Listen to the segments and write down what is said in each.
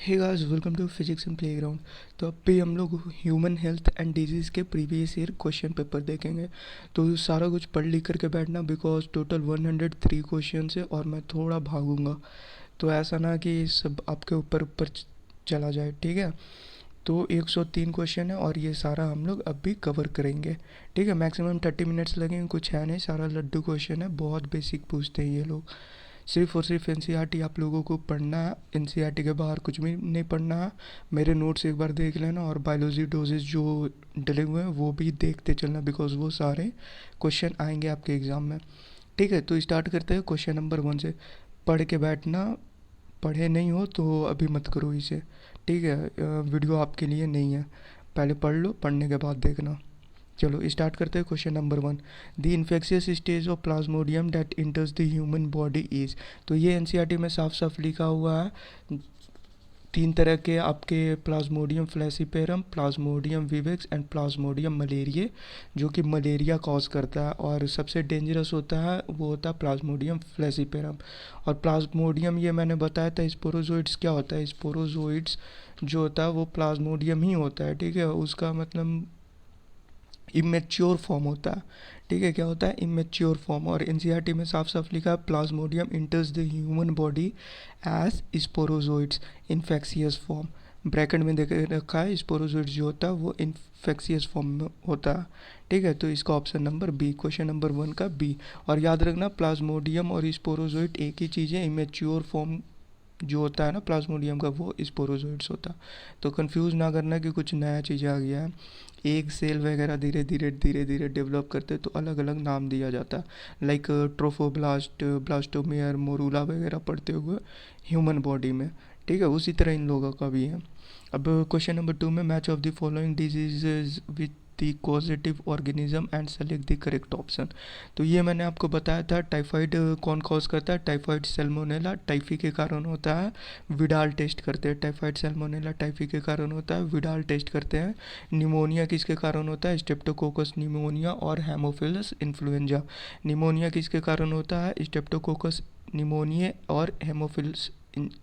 Hey guys, welcome to physics and playground. तो अब भी हम लोग ह्यूमन हेल्थ एंड डिजीज़ के प्रीवियस ईयर क्वेश्चन पेपर देखेंगे। तो सारा कुछ पढ़ लिख करके बैठना, बिकॉज टोटल 103 क्वेश्चन है और मैं थोड़ा भागूंगा। तो ऐसा ना कि सब आपके ऊपर ऊपर चला जाए, ठीक है। तो 103 क्वेश्चन है और ये सारा हम लोग अब भी कवर करेंगे, ठीक है। मैक्सिमम 30 मिनट्स लगेंगे, कुछ है नहीं, सारा लड्डू क्वेश्चन है, बहुत बेसिक पूछते हैं ये लोग। सिर्फ और सिर्फ एनसीईआरटी आप लोगों को पढ़ना है, एनसीईआरटी के बाहर कुछ भी नहीं पढ़ना है। मेरे नोट्स एक बार देख लेना और बायोलॉजी डोजेज जो डले हुए हैं वो भी देखते चलना, बिकॉज वो सारे क्वेश्चन आएंगे आपके एग्ज़ाम में, ठीक है। तो स्टार्ट करते हैं क्वेश्चन नंबर 1 से। पढ़ के बैठना, पढ़े नहीं हो तो अभी मत करो इसे, ठीक है। वीडियो आपके लिए नहीं है, पहले पढ़ लो, पढ़ने के बाद देखना। चलो स्टार्ट करते हैं question number 1। The infectious stage of Plasmodium that इंटर्स the human body is. तो ये एनसीईआरटी में साफ साफ लिखा हुआ है। तीन तरह के आपके plasmodium falciparum, plasmodium vivax and plasmodium malariae, जो कि मलेरिया कॉज करता है और सबसे डेंजरस होता है वो होता है प्लाज्मोडियम फ्लैसीपेरम। और प्लाज्मोडियम ये मैंने बताया था, स्पोरोजोइड्स क्या होता है, स्पोरोजोइड्स जो होता है वो प्लाज्मोडियम ही होता है, ठीक है। उसका मतलब इमेच्योर फॉर्म होता है, ठीक है। क्या होता है, इमेच्योर फॉर्म। और एनसीईआरटी में साफ साफ लिखा है plasmodium enters the human body as sporozoites infectious form. Bracket में देख रखा है, स्पोरोजोइड्स जो होता है वो इन्फेक्शियस फॉर्म में होता है, ठीक है। तो इसका option number B, question number 1 का बी। और याद रखना प्लाज्मोडियम और स्पोरोजोइड एक ही चीज़ है, इमेच्योर फॉर्म जो होता है ना प्लाज्मोडियम का वो स्पोरोजोइड्स होता है। तो कंफ्यूज ना करना कि कुछ नया चीज़ आ गया है। एक सेल वगैरह धीरे धीरे धीरे धीरे डेवलप करते तो अलग अलग नाम दिया जाता है, लाइक ट्रोफोब्लास्ट, ब्लास्टोमेयर, मोरूला वगैरह पढ़ते हुए ह्यूमन बॉडी में, ठीक है। उसी तरह इन लोगों का भी है। अब क्वेश्चन नंबर 2 में match of the following diseases with the causative organism and select the correct option. तो ये मैंने आपको बताया था, टाइफाइड कौन कॉज करता है, टाइफाइड सैल्मोनेला टाइफी के कारण होता है, विडाल टेस्ट करते हैं। टाइफाइड सैल्मोनेला टाइफी के कारण होता है, विडाल टेस्ट करते हैं। निमोनिया किसके कारण होता है, स्टेप्टोकोकस निमोनिया और हेमोफिलस इन्फ्लुएंजा। निमोनिया किसके कारण होता है, स्टेप्टोकोकस निमोनिया और हेमोफिलस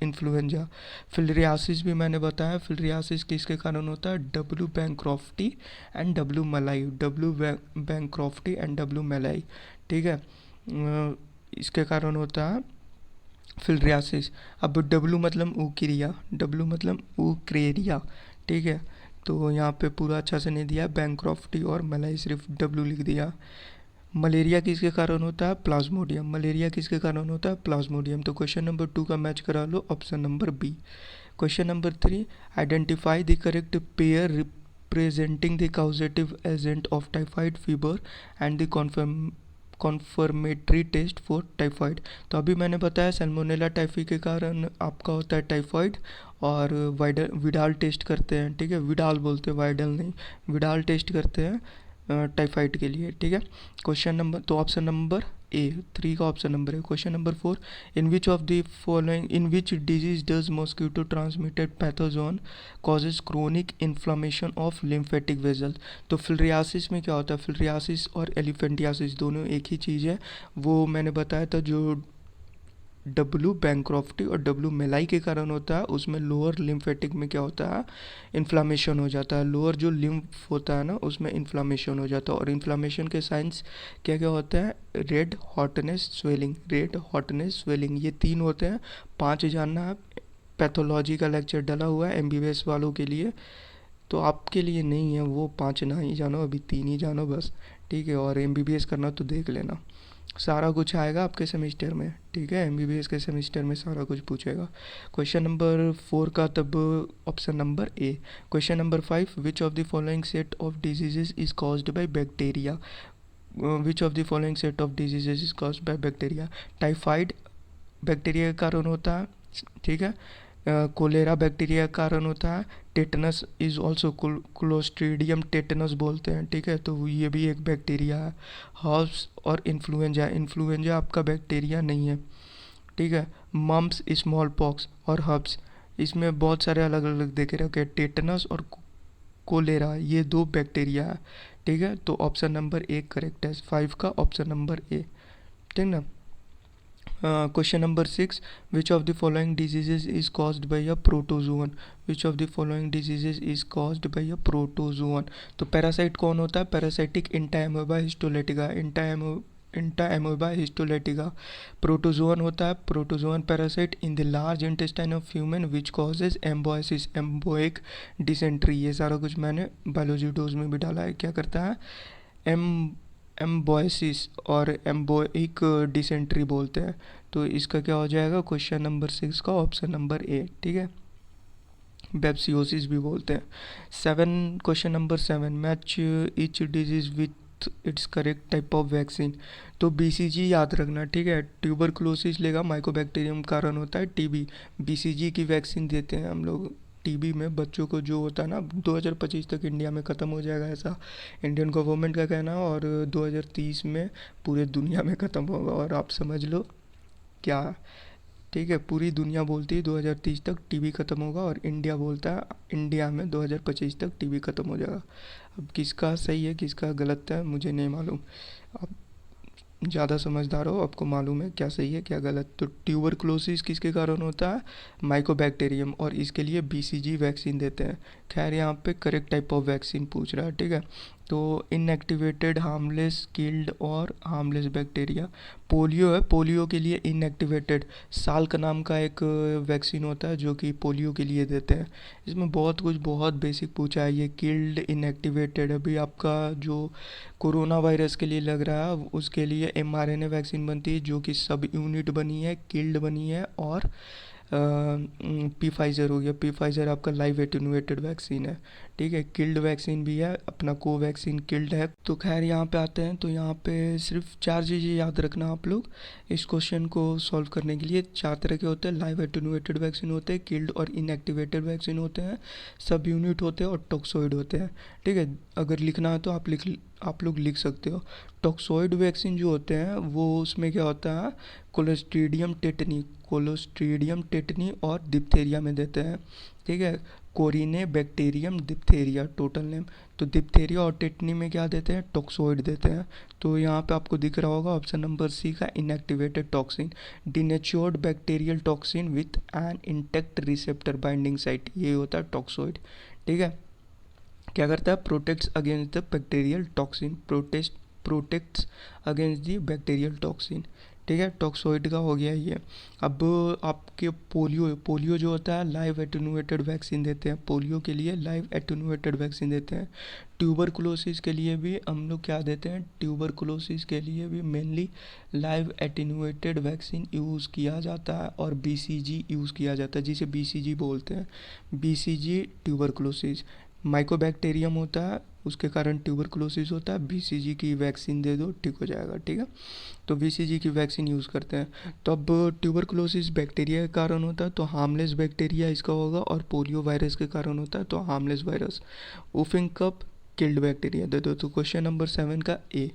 इन्फ्लुएंजा। फिलरियासिस भी मैंने बताया, फिलरियासिस किसके कारण होता है, डब्ल्यू बैंक्रॉफ्टी एंड डब्ल्यू मलाई, डब्ल्यू बैंक्रॉफ्टी एंड डब्ल्यू मलाई, ठीक है। इसके कारण होता है फिलरियासिस। अब डब्ल्यू मतलब ऊक्रिया, डब्ल्यू मतलब ऊक्रेरिया, ठीक है। तो यहाँ पे पूरा अच्छा से नहीं दिया, बैंक्रॉफ्टी और मलाई सिर्फ डब्ल्यू लिख दिया। मलेरिया किसके कारण होता है, प्लाज्मोडियम। मलेरिया किसके कारण होता है, प्लाज्मोडियम। तो क्वेश्चन नंबर 2 का मैच करा लो, option number B. Question number 3, identify the correct pair representing the causative agent of typhoid fever and the confirmatory test for typhoid. तो अभी मैंने बताया सैल्मोनेला टाइफी के कारण आपका होता है टाइफाइड, और विडाल टेस्ट करते हैं, ठीक है। विडाल बोलते हैं, वाइडल नहीं, विडाल टेस्ट करते हैं टाइफाइड के लिए, ठीक है। क्वेश्चन नंबर, तो ऑप्शन नंबर ए 3 का ऑप्शन नंबर है। Question number 4, in which of the following, in which disease does mosquito transmitted pathogen causes chronic inflammation of lymphatic vessel. तो फिलरियासिस में क्या होता है, फिलरियासिस और एलिफेंटियासिस दोनों एक ही चीज़ है। वो मैंने बताया था, जो डब्ल्यू बैंक्रॉफ्टी और डब्ल्यू मेलाई के कारण होता है, उसमें लोअर लिम्फेटिक में क्या होता है, इन्फ्लामेशन हो जाता है। लोअर जो लिम्फ होता है ना उसमें इन्फ्लामेशन हो जाता है। और इन्फ्लामेशन के साइंस क्या क्या होता है, red hotness swelling, red hotness swelling, ये 3 होते हैं। 5 जानना है, पैथोलॉजी का लेक्चर डला हुआ है एमबीबीएस वालों के लिए, तो आपके लिए नहीं है वो 5 ना ही जानो, अभी 3 ही जानो बस, ठीक है। और एमबीबीएस करना तो देख लेना, सारा कुछ आएगा आपके सेमेस्टर में, ठीक है। एमबीबीएस के सेमेस्टर में सारा कुछ पूछेगा। क्वेश्चन नंबर 4 का तब option number A. Question number 5, which of the following set of diseases is caused by bacteria. Which of the following set of diseases is caused by bacteria. Typhoid bacteria के कारण होता है, ठीक है। Cholera bacteria के कारण होता है। Tetanus is also, clostridium tetanus बोलते हैं, ठीक है। तो ये भी एक बैक्टीरिया है। हर्ब्स और इन्फ्लुएंजा, इन्फ्लुएंजा आपका बैक्टीरिया नहीं है, ठीक है। मम्प्स, स्मॉल पॉक्स और हर्ब्स, इसमें बहुत सारे अलग अलग देखे रखे, टेटनस और कोलेरा ये 2 बैक्टीरिया है, ठीक है। तो ऑप्शन नंबर ए करेक्ट है, 5 का ऑप्शन नंबर ए, ठीक ना। Question number 6, which of the following diseases is caused by a protozoan? Which of the following diseases is caused by a protozoan? तो पैरासाइट कौन होता है? Parasitic entamoeba histolytica, entamoeba histolytica. Protozoan होता है, protozoan parasite in the large intestine of human which causes amoebiasis, amoebic dysentery. ये सारा कुछ मैंने बायोलॉजी डोज में भी डाला है। क्या करता है? एम एम्बोसिस और एम्बोइक डिसेंट्री बोलते हैं। तो इसका क्या हो जाएगा? क्वेश्चन नंबर 6 का ऑप्शन नंबर ए। ठीक है, बेब्सियोसिस भी बोलते हैं। 7, question number 7, match each disease with it's correct type of vaccine. तो बीसीजी याद रखना, ठीक है। ट्यूबरकुलोसिस लेगा, माइकोबैक्टीरियम कारण होता है टीबी। बीसीजी की वैक्सीन देते हैं हम लोग टीबी में बच्चों को, जो होता है ना 2025 तक इंडिया में ख़त्म हो जाएगा, ऐसा इंडियन गवर्नमेंट का कहना है, और 2030 में पूरे दुनिया में ख़त्म होगा। और आप समझ लो क्या, ठीक है, पूरी दुनिया बोलती है 2030 तक टीबी ख़त्म होगा, और इंडिया बोलता है इंडिया में 2025 तक टीबी ख़त्म हो जाएगा। अब किसका सही है किसका गलत है मुझे नहीं मालूम। आप ज़्यादा समझदार हो, आपको मालूम है क्या सही है क्या गलत। तो ट्यूबरकुलोसिस किसके कारण होता है? माइकोबैक्टीरियम, और इसके लिए बीसीजी वैक्सीन देते हैं। खैर यहाँ पे करेक्ट टाइप ऑफ वैक्सीन पूछ रहा है, ठीक है। तो इनएक्टिवेटेड, हार्मलेस, किल्ड और हार्मलेस बैक्टीरिया। पोलियो है, पोलियो के लिए इनएक्टिवेटेड साल्क नाम का एक वैक्सीन होता है जो कि पोलियो के लिए देते हैं। इसमें बहुत कुछ बहुत बेसिक पूछा है। ये किल्ड, इनएक्टिवेटेड। अभी आपका जो कोरोना वायरस के लिए लग रहा है उसके लिए एमआरएनए वैक्सीन बनती है जो कि सब यूनिट बनी है, किल्ड बनी है, और पी फाइज़र हो गया। पी फाइज़र आपका लाइव एटेन्यूएटेड वैक्सीन है, ठीक है। किल्ड वैक्सीन भी है, अपना कोवैक्सीन किल्ड है। तो खैर यहाँ पे आते हैं, तो यहाँ पे सिर्फ 4 चीज़ें याद रखना आप लोग इस क्वेश्चन को सॉल्व करने के लिए। 4 तरह के होते हैं, लाइव एटेन्यूएटेड वैक्सीन होते हैं, किल्ड और इनएक्टिवेटेड वैक्सीन होते हैं, सब यूनिट होते हैं, और टॉक्सोइड होते हैं, ठीक है। अगर लिखना है तो आप लोग लिख सकते हो। टॉक्सोइड वैक्सीन जो होते हैं वो उसमें क्या होता है? कोलोस्ट्रीडियम टेटनी और डिप्थेरिया में देते हैं, ठीक है। कोरिने बैक्टीरियम डिप्थेरिया टोटल नेम। तो डिप्थेरिया और टेटनी में क्या देते हैं? टॉक्सोइड देते हैं। तो यहाँ पे आपको दिख रहा होगा ऑप्शन नंबर सी का inactivated toxin, denatured bacterial toxin with an intact receptor binding site, ये होता है टॉक्सोइड, ठीक है। क्या करता है? Protects against the bacterial toxin, protects against the bacterial toxin, ठीक है। टॉक्सोइड का हो गया ये। अब आपके पोलियो जो होता है लाइव एटेन्यूएटेड वैक्सीन देते हैं, पोलियो के लिए लाइव एटेन्यूएटेड वैक्सीन देते हैं। ट्यूबरकुलोसिस के लिए भी हम लोग क्या देते हैं? ट्यूबरकुलोसिस के लिए भी mainly live attenuated vaccine use किया जाता है, और बीसीजी यूज़ किया जाता है, जिसे बीसीजी बोलते हैं। बीसीजी ट्यूबरकुलोसिस, माइकोबैक्टीरियम होता है उसके कारण ट्यूबरकुलोसिस होता है, बीसीजी की वैक्सीन दे दो ठीक हो जाएगा, ठीक है। तो बीसीजी की वैक्सीन यूज़ करते हैं। तो अब ट्यूबरकुलोसिस बैक्टीरिया के कारण होता है तो हार्मलेस बैक्टीरिया इसका होगा, और पोलियो वायरस के कारण होता है तो harmless virus. Whooping cough, killed bacteria दे दो। तो क्वेश्चन नंबर 7 का ए,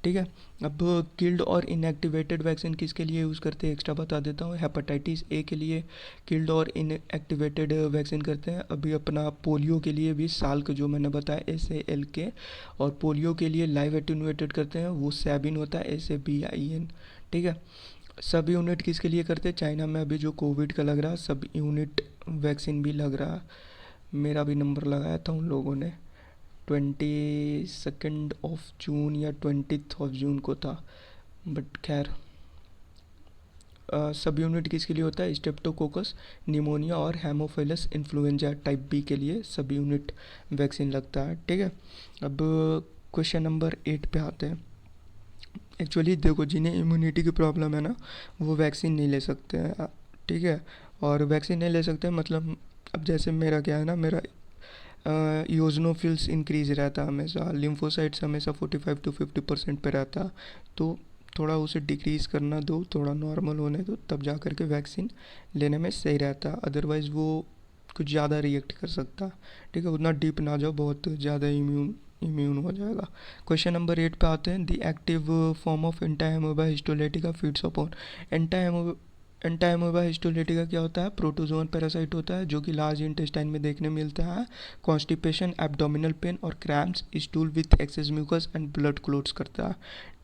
ठीक है। अब किल्ड और इनएक्टिवेटेड वैक्सीन किसके लिए यूज़ करते हैं एक्स्ट्रा बता देता हूँ। हेपेटाइटिस ए के लिए किल्ड और इनएक्टिवेटेड वैक्सीन करते हैं। अभी अपना पोलियो के लिए भी साल्क जो मैंने बताया SALK, और पोलियो के लिए लाइव एटेन्यूएटेड करते हैं वो सैबिन होता है SABIN, ठीक है। सब यूनिट किसके लिए करते हैं? चाइना में अभी जो कोविड का लग रहा है सब यूनिट वैक्सीन भी लग रहा है। मेरा भी नंबर लगाया था उन लोगों ने, 22 जून या 20 जून को था, बट खैर। सब यूनिट किसके लिए होता है? स्टेप्टोकोकस निमोनिया और हेमोफिलस इन्फ्लुएंजा टाइप बी के लिए सब यूनिट वैक्सीन लगता है, ठीक है। अब क्वेश्चन नंबर 8 पे आते हैं। एक्चुअली देखो, जिन्हें इम्यूनिटी की प्रॉब्लम है ना वो वैक्सीन नहीं ले सकते हैं, ठीक है। और वैक्सीन नहीं ले सकते मतलब, अब जैसे मेरा क्या है ना, मेरा यूजनोफिल्स इंक्रीज रहता है हमेशा, लिम्फोसाइट्स हमेशा 45 to 50% पे रहता है। तो थोड़ा उसे डिक्रीज़ करना दो, थोड़ा नॉर्मल होने दो, तब जा कर के वैक्सीन लेने में सही रहता है। अदरवाइज़ वो कुछ ज़्यादा रिएक्ट कर सकता है, ठीक है। उतना डीप ना जाओ, बहुत ज़्यादा इम्यून हो जाएगा। क्वेश्चन नंबर 8 पे आते हैं। The active form of entamoeba histolytica feeds upon, entamoeba histolytica क्या होता है? प्रोटोजोन पैरासाइट होता है जो कि लार्ज इंटेस्टाइन में देखने मिलता है। कॉन्स्टिपेशन, एब्डोमिनल पेन और cramps, stool with excess mucus and blood clots करता है।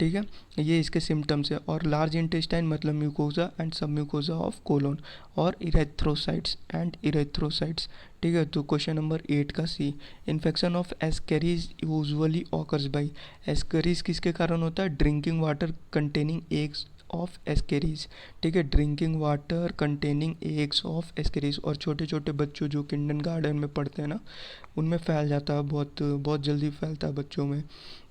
ठीक है, ये इसके सिम्टम्स है। और लार्ज इंटेस्टाइन मतलब mucosa and submucosa of colon और इरेथ्रोसाइट्स। ठीक है, तो क्वेश्चन नंबर 8 का C, infection of ascaris usually occurs by. Ascaris किसके कारण होता है? Drinking water containing eggs of ascaris. ठीक है, drinking water containing eggs of ascaris. और छोटे छोटे बच्चों जो किंडर गार्डन में पढ़ते हैं ना, उनमें फैल जाता है, बहुत बहुत जल्दी फैलता है बच्चों में,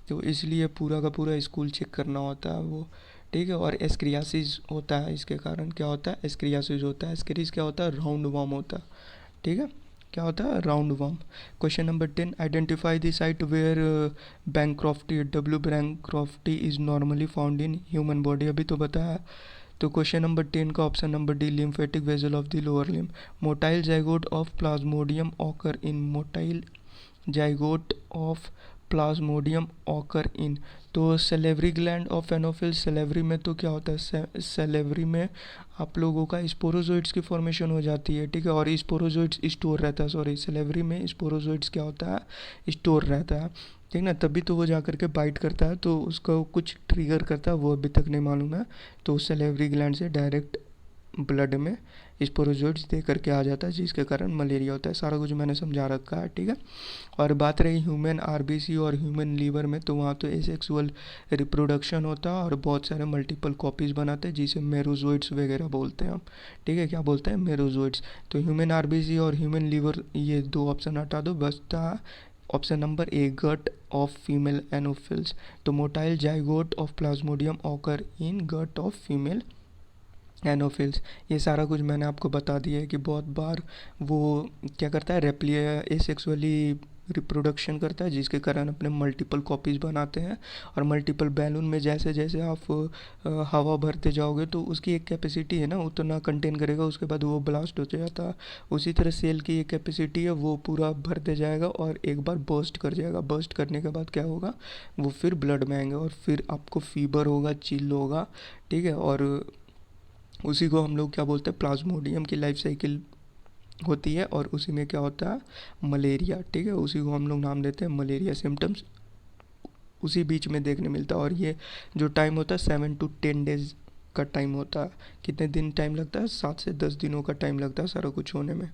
तो इसलिए पूरा का पूरा स्कूल चेक करना होता है वो। ठीक है, और एस्क्रियासिस होता है, इसके कारण क्या होता है? एस्क्रियासिस होता है। एस्केरीज क्या होता है? राउंड वर्म होता है। ठीक है, क्या होता है? Roundworm. Question number 10, identify the site where bancrofti, W bancrofti is normally found in human body. अभी तो बताया। तो क्वेश्चन नंबर 10 का option number D, lymphatic vessel of the lower limb. Motile zygote of plasmodium occur in. Motile zygote of plasmodium occur in. तो salivary gland of anopheles. Salivary में तो क्या होता है? सेलेवरी में आप लोगों का स्पोरोजोइट्स की फॉर्मेशन हो जाती है। ठीक है, और स्पोरोजोइट्स स्टोर रहता है, सॉरी, सेलेवरी में स्पोरोजोइट्स क्या होता है? स्टोर रहता है। ठीक ना, तभी तो वो जा करके बाइट करता है, तो उसको कुछ ट्रिगर करता है, वो अभी तक नहीं मालूम है। तो सेलेवरी ग्लैंड से डायरेक्ट ब्लड में स्पोरोजोइट्स दे करके आ जाता है, जिसके कारण मलेरिया होता है। सारा कुछ मैंने समझा रखा है। ठीक है, और बात रही ह्यूमन आरबीसी और ह्यूमन लीवर में, तो वहाँ तो एसेक्सुअल रिप्रोडक्शन होता है और बहुत सारे मल्टीपल कॉपीज़ बनाते हैं, जिसे मेरोजोइड्स वगैरह बोलते हैं हम। ठीक है, क्या बोलते हैं? मेरोजोइड्स। तो ह्यूमन आरबीसी और ह्यूमन लीवर, ये दो ऑप्शन हटा दो, बचता option number A, gut of female anopheles. तो motile zygote of plasmodium occur in gut of female anopheles. ये सारा कुछ मैंने आपको बता दिया है कि बहुत बार वो क्या करता है? एसेक्सुअली रिप्रोडक्शन करता है, जिसके कारण अपने मल्टीपल कॉपीज़ बनाते हैं। और मल्टीपल बैलून में जैसे जैसे आप हवा भरते जाओगे तो उसकी एक कैपेसिटी है ना, उतना कंटेन करेगा, उसके बाद वो ब्लास्ट हो जाता है। उसी तरह सेल की एक कैपेसिटी है, वो पूरा भरते जाएगा और एक बार बर्स्ट कर जाएगा। बर्स्ट करने के बाद क्या होगा? वो फिर ब्लड में आएंगे और फिर आपको फीवर होगा, चिल होगा। ठीक है, और उसी को हम लोग क्या बोलते हैं? प्लाज्मोडियम की लाइफ साइकिल होती है और उसी में क्या होता है? मलेरिया। ठीक है, उसी को हम लोग नाम देते हैं मलेरिया। सिम्टम्स उसी बीच में देखने मिलता है। और ये जो टाइम होता है 7 to 10 डेज का टाइम होता है। कितने दिन टाइम लगता है? 7 से 10 दिनों का टाइम लगता है सारा कुछ होने में।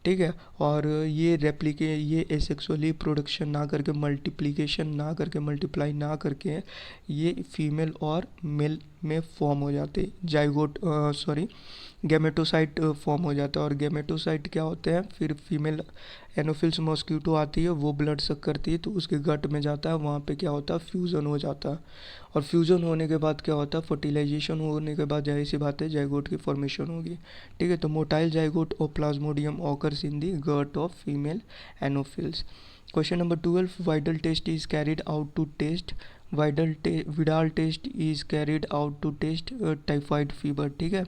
ठीक है, और ये एसेक्सुअली प्रोडक्शन ना करके, मल्टीप्लिकेशन ना करके, मल्टीप्लाई ना करके, ये फीमेल और मेल में फॉर्म हो जाते, जाइगोट सॉरी गैमेटोसाइट फॉर्म हो जाता है। और गैमेटोसाइट क्या होते हैं? फिर फीमेल एनोफिल्स मॉस्क्यूटो आती है, वो ब्लड सक करती है, तो उसके गट में जाता है, वहाँ पे क्या होता है? फ्यूज़न हो जाता है। और फ्यूज़न होने के बाद क्या होता है? फर्टिलाइजेशन होने के बाद जाहिर सी बात है जाइगोट की फॉर्मेशन होगी। ठीक है, तो मोटाइल जाइगोट और plasmodium occurs in the gut of female anopheles. Question number 12, Widal test is carried out to test. Widal test is carried out to test typhoid fever. ठीक है,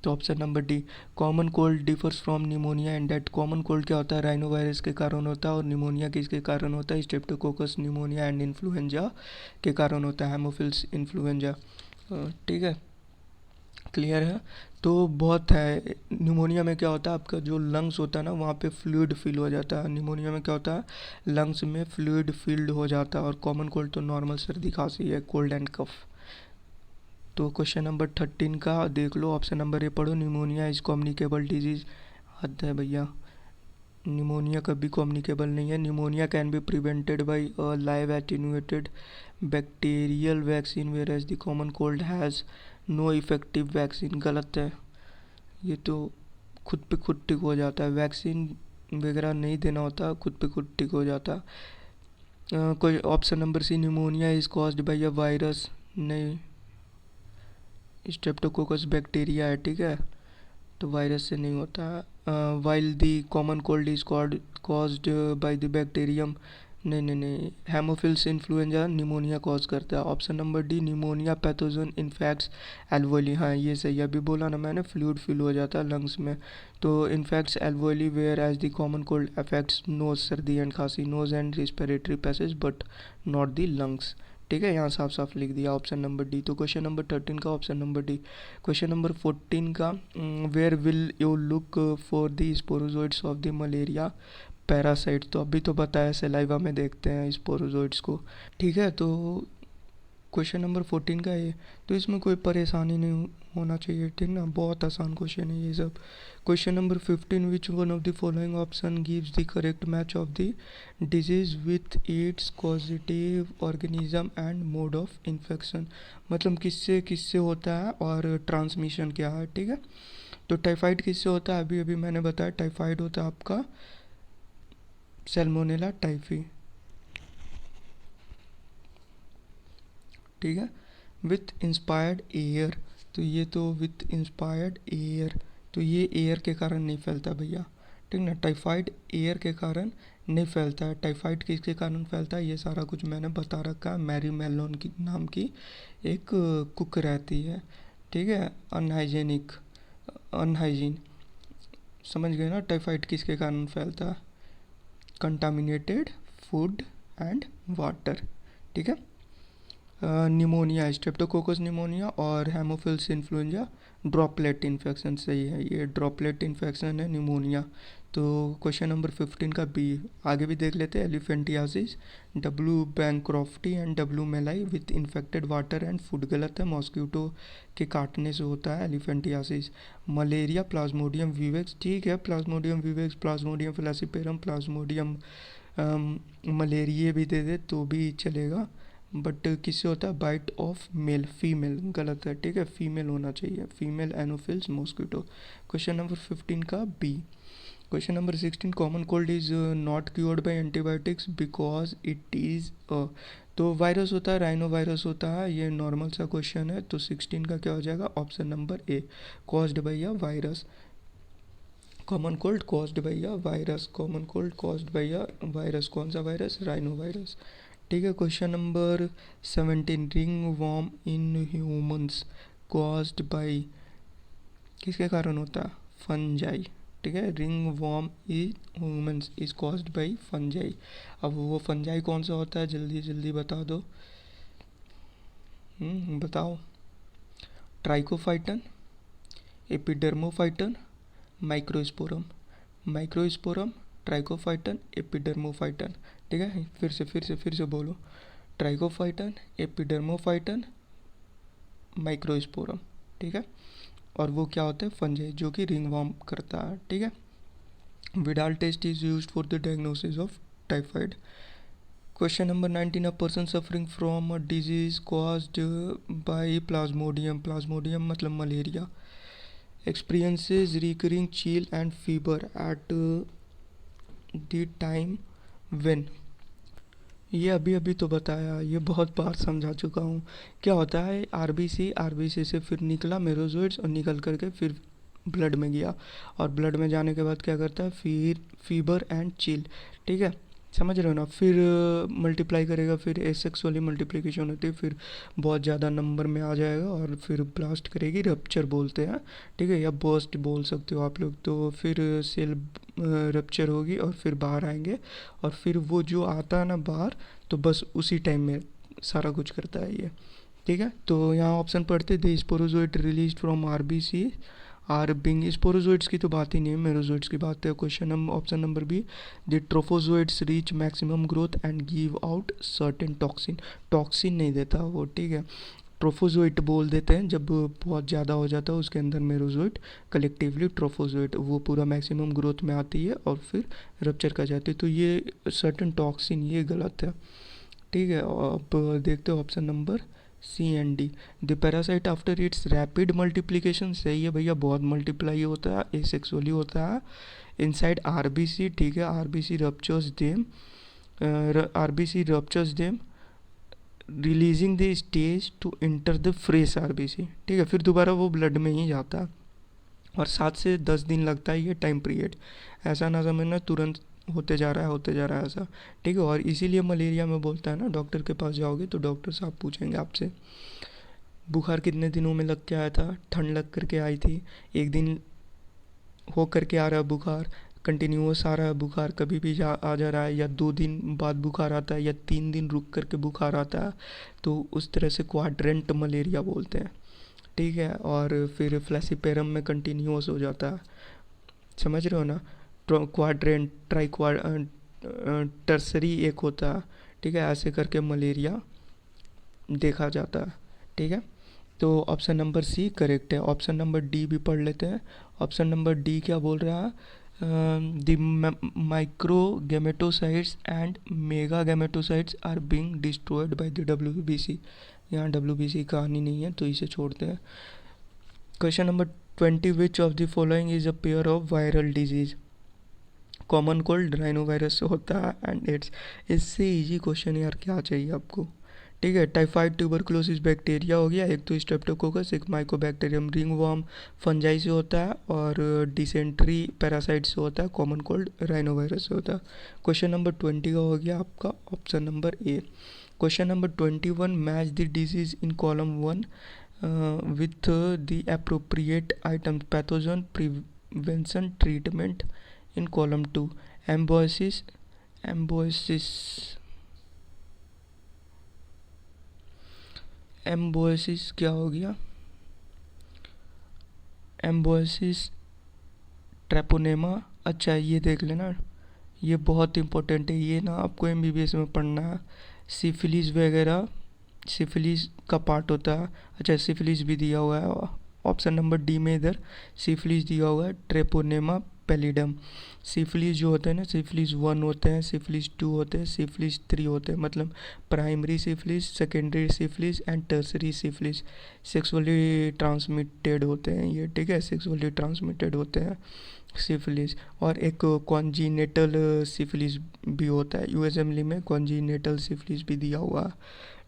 तो option number D, common cold differs from pneumonia and that. Common cold क्या होता है? Rhino virus के कारण होता है। और निमोनिया किसके कारण होता है? स्ट्रेप्टोकोकस निमोनिया एंड इन्फ्लुएंजा के कारण होता है, हेमोफिल्स इन्फ्लुएंजा। ठीक है, क्लियर है। तो बहुत है। निमोनिया में क्या होता है? आपका जो लंग्स होता है ना, वहाँ पे फ्लूइड फिल हो जाता है। निमोनिया में क्या होता है? लंग्स में फ्लूइड फिल्ड हो जाता है। और कॉमन कोल्ड तो नॉर्मल सर्दी खांसी है, कोल्ड एंड कफ। तो क्वेश्चन नंबर 13 का देख लो, ऑप्शन नंबर ए पढ़ो, निमोनिया इज कम्युनिकेबल डिजीज। हद है भैया, निमोनिया कभी कम्युनिकेबल नहीं है। Pneumonia can be prevented by a live attenuated bacterial vaccine whereas the common cold has no effective vaccine. गलत है, ये तो खुद पे खुद ठीक हो जाता है। वैक्सीन वगैरह नहीं देना होता, खुद पे खुद ठीक हो जाता। कोई option number C, pneumonia is caused by a virus. नहीं, स्ट्रेप्टोकोकस बैक्टीरिया है। ठीक है, तो वायरस से नहीं होता। While the common cold is caused by the bacterium. नहीं नहीं नहीं, हेमोफिल्स इन्फ्लुएंजा निमोनिया कॉज करता है। Option number D, pneumonia pathogen infects alveoli. हाँ, ये सही है, अभी बोला ना मैंने, फ्लूइड फिल हो जाता है लंग्स में। तो infects alveoli whereas the common cold affects nose, सर्दी एंड खांसी, nose and respiratory passage but not the lungs. ठीक है, यहाँ साफ साफ लिख दिया ऑप्शन नंबर डी। तो क्वेश्चन नंबर 13 का option number D. Question number 14 का, where will you look for the sporozoites of the malaria parasite. तो अभी तो बताया सलाइवा में देखते हैं स्पोरोजोइड्स को। ठीक है, तो क्वेश्चन नंबर 14 का ये, तो इसमें कोई परेशानी नहीं होना चाहिए, ठीक ना, बहुत आसान क्वेश्चन है ये सब। Question number 15, which one of the following option gives the correct match of the disease with it's causative organism and mode of infection. मतलब किससे किससे होता है और ट्रांसमिशन क्या है। ठीक है, तो टाइफाइड किससे होता है, अभी अभी मैंने बताया, टाइफाइड होता है आपका सैल्मोनेला टाइफी। ठीक है, विथ इंस्पायर्ड एयर, तो ये तो विथ इंस्पायर्ड एयर, तो ये एयर के कारण नहीं फैलता भैया। ठीक ना, टाइफाइड एयर के कारण नहीं फैलता है। टाइफाइड किसके कारण फैलता है, ये सारा कुछ मैंने बता रखा है। मैरी मेलोन की नाम की एक कुक रहती है। ठीक है, अनहाइजेनिक, अनहाइजीन, समझ गए ना। टाइफाइड किसके कारण फैलता है, कंटामिनेटेड फूड एंड वाटर। ठीक है, निमोनिया, स्ट्रेप्टोकोकस निमोनिया और हेमोफिल्स इन्फ्लुएंजा ड्रॉपलेट इन्फेक्शन, सही है, ये ड्रॉपलेट इन्फेक्शन है निमोनिया। तो क्वेश्चन नंबर 15 का बी, आगे भी देख लेते हैं। Elephantiasis, W bancrofti and W malayi with infected water and food, गलत है, मॉस्क्यूटो के काटने से होता है एलिफेंटियासिस। मलेरिया, प्लाज्मोडियम विवेक्स, ठीक है, plasmodium vivax, plasmodium falciparum, plasmodium malariae भी दे दे तो भी चलेगा, बट किससे होता है, बाइट ऑफ मेल, फीमेल, गलत है। ठीक है, फीमेल होना चाहिए, female anopheles mosquito. Question number 15 का B. Question number 16, common cold is not cured by antibiotics because it is, तो वायरस होता है, राइनो वायरस होता है, ये नॉर्मल सा क्वेश्चन है। तो 16 का क्या हो जाएगा, option number A, caused by a virus. Common cold caused by a virus, common cold caused by a virus, कौन सा वायरस, राइनो वायरस। ठीक है, question number 17, ringworm in humans caused by, किसके कारण होता है, फंजाई। ठीक है, ringworm in humans is caused by fungi. अब वो फंजाई कौन सा होता है, जल्दी जल्दी बता दो, बताओ। Trichophyton, Epidermophyton, microsporum, microsporum, trichophyton, Epidermophyton. ठीक है, फिर से बोलो, ट्राइकोफाइटन, एपिडर्मोफाइटन, माइक्रोस्पोरम। ठीक है, और वो क्या होता है, फंजाई, जो कि रिंग वॉर्म करता है। ठीक है, Widal test is used for the diagnosis of typhoid. Question number 19, a person suffering from a disease caused by plasmodium, plasmodium मतलब malaria, experiences recurring chill and fever at the time when, ये अभी अभी तो बताया, ये बहुत बार समझा चुका हूँ। क्या होता है, आरबीसी, आरबीसी से फिर निकला मेरोजोइड्स और निकल करके फिर ब्लड में गया, और ब्लड में जाने के बाद क्या करता है, फिर फीवर एंड चिल। ठीक है, समझ रहे हो ना, फिर मल्टीप्लाई करेगा, फिर एसेक्सुअली मल्टीप्लिकेशन होती है, फिर बहुत ज़्यादा नंबर में आ जाएगा और फिर ब्लास्ट करेगी, रप्चर बोलते हैं। ठीक है, या बर्स्ट बोल सकते हो आप लोग। तो फिर सेल रप्चर होगी और फिर बाहर आएंगे, और फिर वो जो आता है ना बाहर, तो बस उसी टाइम में सारा कुछ करता है ये। ठीक है, तो यहाँ ऑप्शन पढ़ते, the sporozoite release from RBC are being, sporozoites की तो बात ही नहीं है, मेरोजोइड्स की बात है। Question number, option number B, the trophozoites reach maximum growth and give out certain toxin, toxin नहीं देता वो। ठीक है, ट्रोफोजोइट बोल देते हैं जब बहुत ज़्यादा हो जाता है उसके अंदर मेरोजोइट, कलेक्टिवली ट्रोफोजोइट, वो पूरा मैक्सिमम ग्रोथ में आती है और फिर रप्चर कर जाती है। तो ये सर्टेन टॉक्सिन, ये गलत है। ठीक है, अब देखते हो option number C and D, the parasite after its rapid multiplication, सही है भैया, बहुत मल्टीप्लाई होता है, एसेक्सुअली होता है, इनसाइड आरबीसी। ठीक है, RBC ruptures them, RBC ruptures them releasing the stage to enter the fresh RBC. ठीक है, फिर दोबारा वो ब्लड में ही जाता है, और 7 से 10 दिन लगता है ये टाइम पीरियड, ऐसा ना समझना तुरंत होते जा रहा है, होते जा रहा है ऐसा। ठीक है, और इसीलिए मलेरिया में बोलता है ना, डॉक्टर के पास जाओगे तो डॉक्टर साहब पूछेंगे आपसे, बुखार कितने दिनों में लग के आया था, ठंड लग करके आई थी, एक दिन हो करके आ रहा है बुखार, कंटिन्यूअस आ रहा है बुखार, कभी भी आ जा रहा है, या 2 दिन बाद बुखार आता है, या 3 दिन रुक करके बुखार आता है, तो उस तरह से क्वाड्रेंट मलेरिया बोलते हैं। ठीक है, और फिर फ्लैसीपेरम में कंटिन्यूअस हो जाता है, समझ रहे हो ना। क्वाड्रेंट, ट्राई टर्सरी एक होता है। ठीक है, ऐसे करके मलेरिया देखा जाता है। ठीक है, तो ऑप्शन नंबर सी करेक्ट है। ऑप्शन नंबर डी भी पढ़ लेते हैं। ऑप्शन नंबर डी क्या बोल रहा है, the microgametocytes and megagametocytes are being destroyed by the WBC. यहाँ डब्ल्यूबीसी कहानी नहीं है तो इसे छोड़ते हैं। Question number 20, which of the following is a pair of viral disease. Common cold rhinovirus से होता है एंड एड्स। इससे इजी क्वेश्चन यार क्या चाहिए आपको। ठीक है, टाइफाइड ट्यूबरकुलोसिस बैक्टीरिया हो गया, एक तो स्ट्रेप्टोकोकस, एक माइकोबैक्टीरियम रिंगवॉर्म फंजाई से होता है, और डिसेंट्री पैरासाइट से होता है, कॉमन कोल्ड राइनोवायरस से होता है। क्वेश्चन नंबर 20 का हो गया आपका option number A. Question number 21, match the disease in column 1 with the appropriate items, pathogen, prevention, treatment in column 2। एम्बोसिस, एम्बोसिस एम्बोसिस क्या हो गया, एम्बोसिस ट्रेपोनेमा। अच्छा ये देख लेना, ये बहुत इंपॉर्टेंट है, ये ना आपको एमबीबीएस में पढ़ना है। सिफिलिस वगैरह, सिफिलिस का पार्ट होता है। अच्छा सिफिलिस भी दिया हुआ है ऑप्शन नंबर डी में, इधर सिफिलिस दिया हुआ है, ट्रेपोनेमा पैलिडम। सिफिलिस जो होते हैं ना, सिफिलिस 1 होते हैं, सिफिलिस 2 होते हैं, सिफिलिस 3 होते हैं, मतलब primary syphilis, secondary syphilis and tertiary syphilis. Sexually transmitted होते हैं ये। ठीक है, सेक्सुअली ट्रांसमिटेड होते हैं सिफिलिस। और एक कॉन्जीनेटल सिफिलिस भी होता है, यूएस असेंबली में कॉन्जीनेटल सिफिलिस भी दिया हुआ है।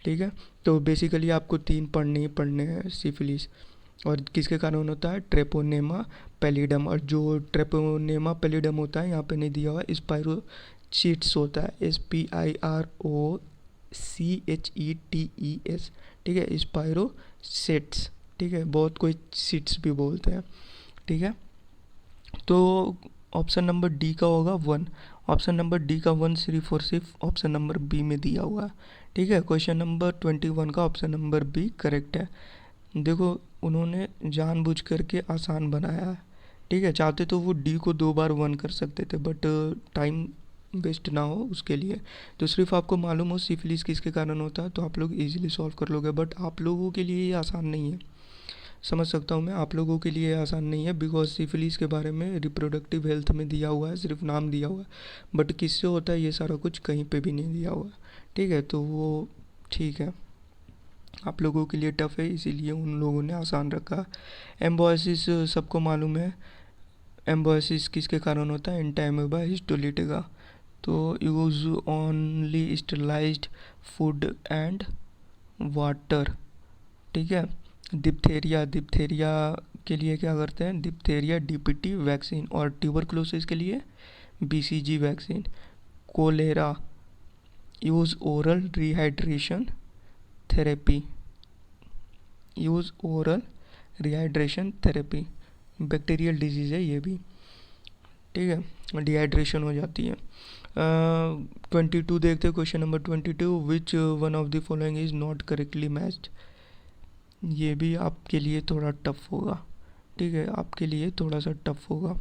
ठीक है, तो बेसिकली आपको 3 पढ़ने ही पढ़ने हैं सिफिलिस। और किसके कारण होता है, ट्रेपोनेमा पैलिडम। और जो ट्रेपोनेमा पैलिडम होता है यहाँ पे नहीं दिया हुआ, स्पाइरोचीट्स होता है, SPIROCHETES। ठीक है, स्पाइरोसेट्स। ठीक है, बहुत कोई सीट्स भी बोलते हैं। ठीक है, तो ऑप्शन नंबर डी का होगा 1। ऑप्शन नंबर डी का 1 सिर्फ और सिर्फ ऑप्शन नंबर बी में दिया हुआ है। ठीक है, क्वेश्चन नंबर 21 का ऑप्शन नंबर बी करेक्ट है। देखो उन्होंने जानबूझ करके आसान बनाया है। ठीक है, चाहते तो वो डी को 2 बार 1 कर सकते थे, बट टाइम वेस्ट ना हो उसके लिए। तो सिर्फ आपको मालूम हो सिफिलिस किसके कारण होता है तो आप लोग इजीली सॉल्व कर लोगे, बट आप लोगों के लिए ये आसान नहीं है। समझ सकता हूँ मैं, आप लोगों के लिए आसान नहीं है, बिकॉज सिफिलिस के बारे में रिप्रोडक्टिव हेल्थ में दिया हुआ है, सिर्फ नाम दिया हुआ है, बट किससे होता है ये सारा कुछ कहीं पे भी नहीं दिया हुआ है। ठीक है, तो वो ठीक है, आप लोगों के लिए टफ है, इसीलिए उन लोगों ने आसान रखा। एम्बोसिस सबको मालूम है, एम्बोसिस किसके कारण होता है, एंटाइमेबा हिस्टोलिटिका। तो use only sterilised food and water. ठीक है, डिप्थेरिया, डिप्थेरिया के लिए क्या करते हैं, डिप्थेरिया डीपीटी वैक्सीन, और ट्यूबरकुलोसिस के लिए BCG vaccine. Cholera use oral rehydration therapy, use oral rehydration therapy. Bacterial disease है ये भी। ठीक है, डिहाइड्रेशन हो जाती है। 22 देखते हैं, question number 22, which one of the following is not correctly matched. ये भी आपके लिए थोड़ा टफ होगा। ठीक है, आपके लिए थोड़ा सा टफ होगा।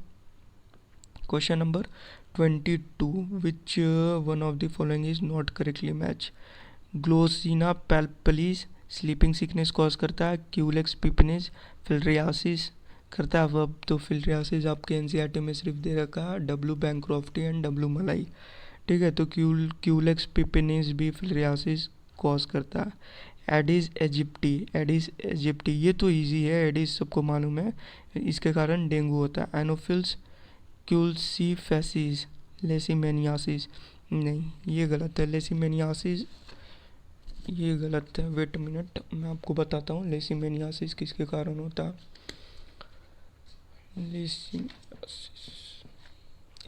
Question number 22, which one of the following is not correctly match. Glossina palpalis sleeping sickness cause करता है, क्यूलेक्स पिपनिस फिल्रियासिस करता है। अब तो फिल्रियासिस आपके एनसीईआरटी में सिर्फ दे रखा है डब्ल्यू बैंक्रॉफ्टी एंड डब्ल्यू मलाई। ठीक है, तो क्यूलेक्स पिपनिस भी फिल्रियासिस कॉज करता है। एडिस एजिप्टी, एडिस एजिप्टी ये तो इजी है, एडिस सबको मालूम है, इसके कारण डेंगू होता है। एनोफिल्स क्यूलसीफेसिस लेसीमेनियासिस, नहीं ये गलत है, लेसीमेनियासिस ये गलत है। वेट मिनट, मैं आपको बताता हूँ लेसीमेनियासिस किसके कारण होता है।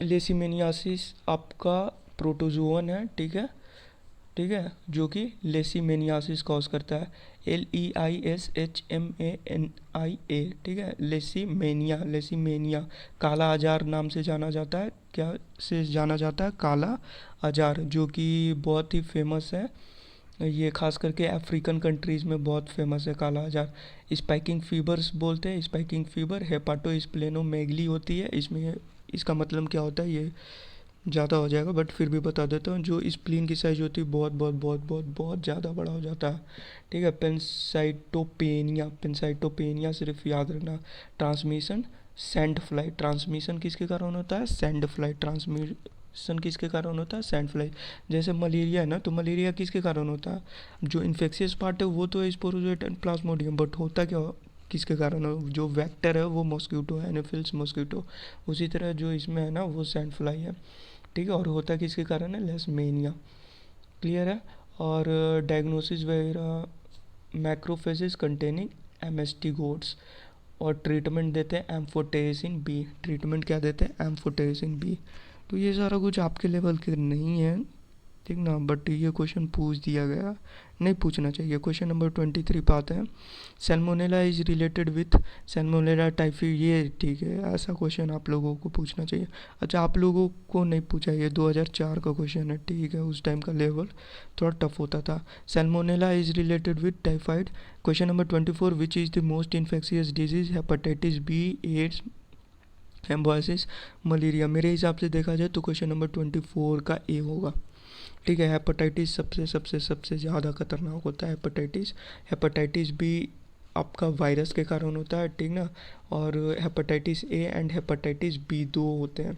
लेसीमेनियासिस आपका प्रोटोजोवन है। ठीक है, ठीक है, जो कि लेसीमेनियासिस कॉज करता है, LEISHMANIA, ठीक है, लेसीमेनिया, लेसीमेनिया काला आजार नाम से जाना जाता है, क्या से जाना जाता है, काला आजार, जो कि बहुत ही फेमस है, ये खास करके अफ्रीकन कंट्रीज़ में बहुत फेमस है काला आजार। स्पाइकिंग फीवर्स बोलते हैं, स्पाइकिंग फीवर हेपाटोस्प्लेनोमेगली होती है इसमें। इसका मतलब क्या होता है ये ज़्यादा हो जाएगा, बट फिर भी बता देता हूँ। जो स्प्लीन की साइज होती है बहुत बहुत बहुत बहुत बहुत ज़्यादा बड़ा हो जाता है, ठीक है। पेंसाइटोपेनिया, पेंसाइटोपेनिया सिर्फ याद रखना। ट्रांसमिशन सैंड फ्लाई, ट्रांसमिशन किसके कारण होता है, सैंड फ्लाई, ट्रांसमिशन किसके कारण होता है, सैंड फ्लाई। जैसे मलेरिया है ना, तो मलेरिया किसके कारण होता है, जो इन्फेक्शियस पार्ट है वो तो है स्पोरोजोइट एंड प्लाज्मोडियम, बट होता क्या किसके कारण है, जो वेक्टर है वो मॉस्क्यूटो है, एनोफिल्स मॉस्क्यूटो। उसी तरह जो इसमें है ना वो सैंड फ्लाई है, ठीक है। और होता किसके कारण है, लेसमेनिया, क्लियर है। और डायग्नोसिस वगैरह मैक्रोफेजेस कंटेनिंग एमएसटी गोट्स, और ट्रीटमेंट देते हैं एम्फोटेरिसिन बी, ट्रीटमेंट क्या देते हैं, एम्फोटेरिसिन बी। तो ये सारा कुछ आपके लेवल के नहीं है, ठीक ना, बट ये क्वेश्चन पूछ दिया गया, नहीं पूछना चाहिए। क्वेश्चन नंबर 23 पे आते हैं। Salmonella is related with Salmonella typhi, ये ठीक है, ऐसा क्वेश्चन आप लोगों को पूछना चाहिए। अच्छा, आप लोगों को नहीं पूछा, ये 2004 का क्वेश्चन है, ठीक है, उस टाइम का लेवल थोड़ा टफ होता था। Salmonella is related with typhoid. Question number 24, which is the most infectious disease, hepatitis B, ads, एम्बोसिस, malaria. मेरे हिसाब से देखा जाए तो क्वेश्चन नंबर 24 का ए होगा, ठीक है। हेपेटाइटिस सबसे सबसे सबसे ज़्यादा खतरनाक होता है हेपेटाइटिस। हेपेटाइटिस बी आपका वायरस के कारण होता है, ठीक ना। और hepatitis A and hepatitis B दो होते हैं,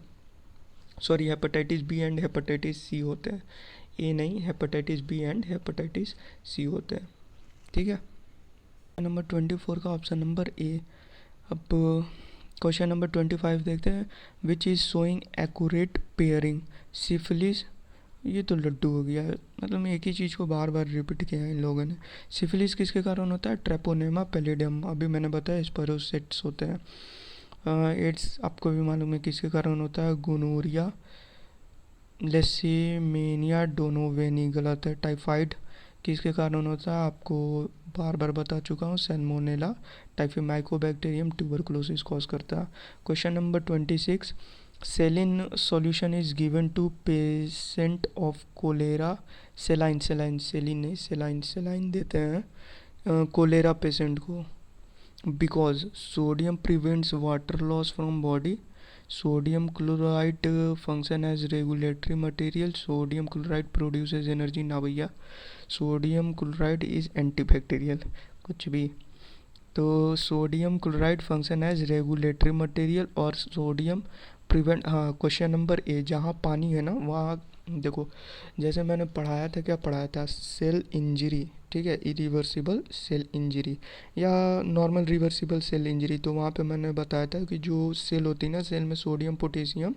sorry hepatitis B and hepatitis C होते हैं, ए नहीं, hepatitis B and hepatitis C होते हैं, ठीक है। नंबर 24 का ऑप्शन नंबर ए। अब क्वेश्चन नंबर 25 देखते हैं। Which is showing accurate pairing, syphilis, ये तो लड्डू हो गया, मतलब एक ही चीज़ को बार बार रिपीट किया है इन लोगों ने। सिफिलिस किसके कारण होता है, ट्रेपोनेमा पैलिडियम, अभी मैंने बताया स्पायरोसेट्स होते हैं। एड्स आपको भी मालूम है किसके कारण होता है, गोनोरिया, लेसीमेनिया डोनोवेनी, गलत है। टाइफाइड किसके कारण होता है, आपको बार बार बता चुका हूँ, salmonella typhi mycobacterium tuberculosis cause करता है। Question number 26, saline solution is given to patient of cholera, saline, saline saline नहीं, सेलाइन, सेलाइन देते हैं कोलेरा पेशेंट को, because sodium prevents water loss from body, sodium chloride function as regulatory material, sodium chloride produces energy, ना भैया, sodium chloride is antibacterial, कुछ भी। तो sodium chloride function as regulatory material और sodium prevent, हाँ question number A, जहाँ पानी है ना वहाँ देखो, जैसे मैंने पढ़ाया था, क्या पढ़ाया था, सेल इंजरी, ठीक है, इरिवर्सिबल सेल इंजरी या नॉर्मल रिवर्सिबल सेल इंजरी। तो वहाँ पे मैंने बताया था कि जो सेल होती है ना, सेल में सोडियम पोटेशियम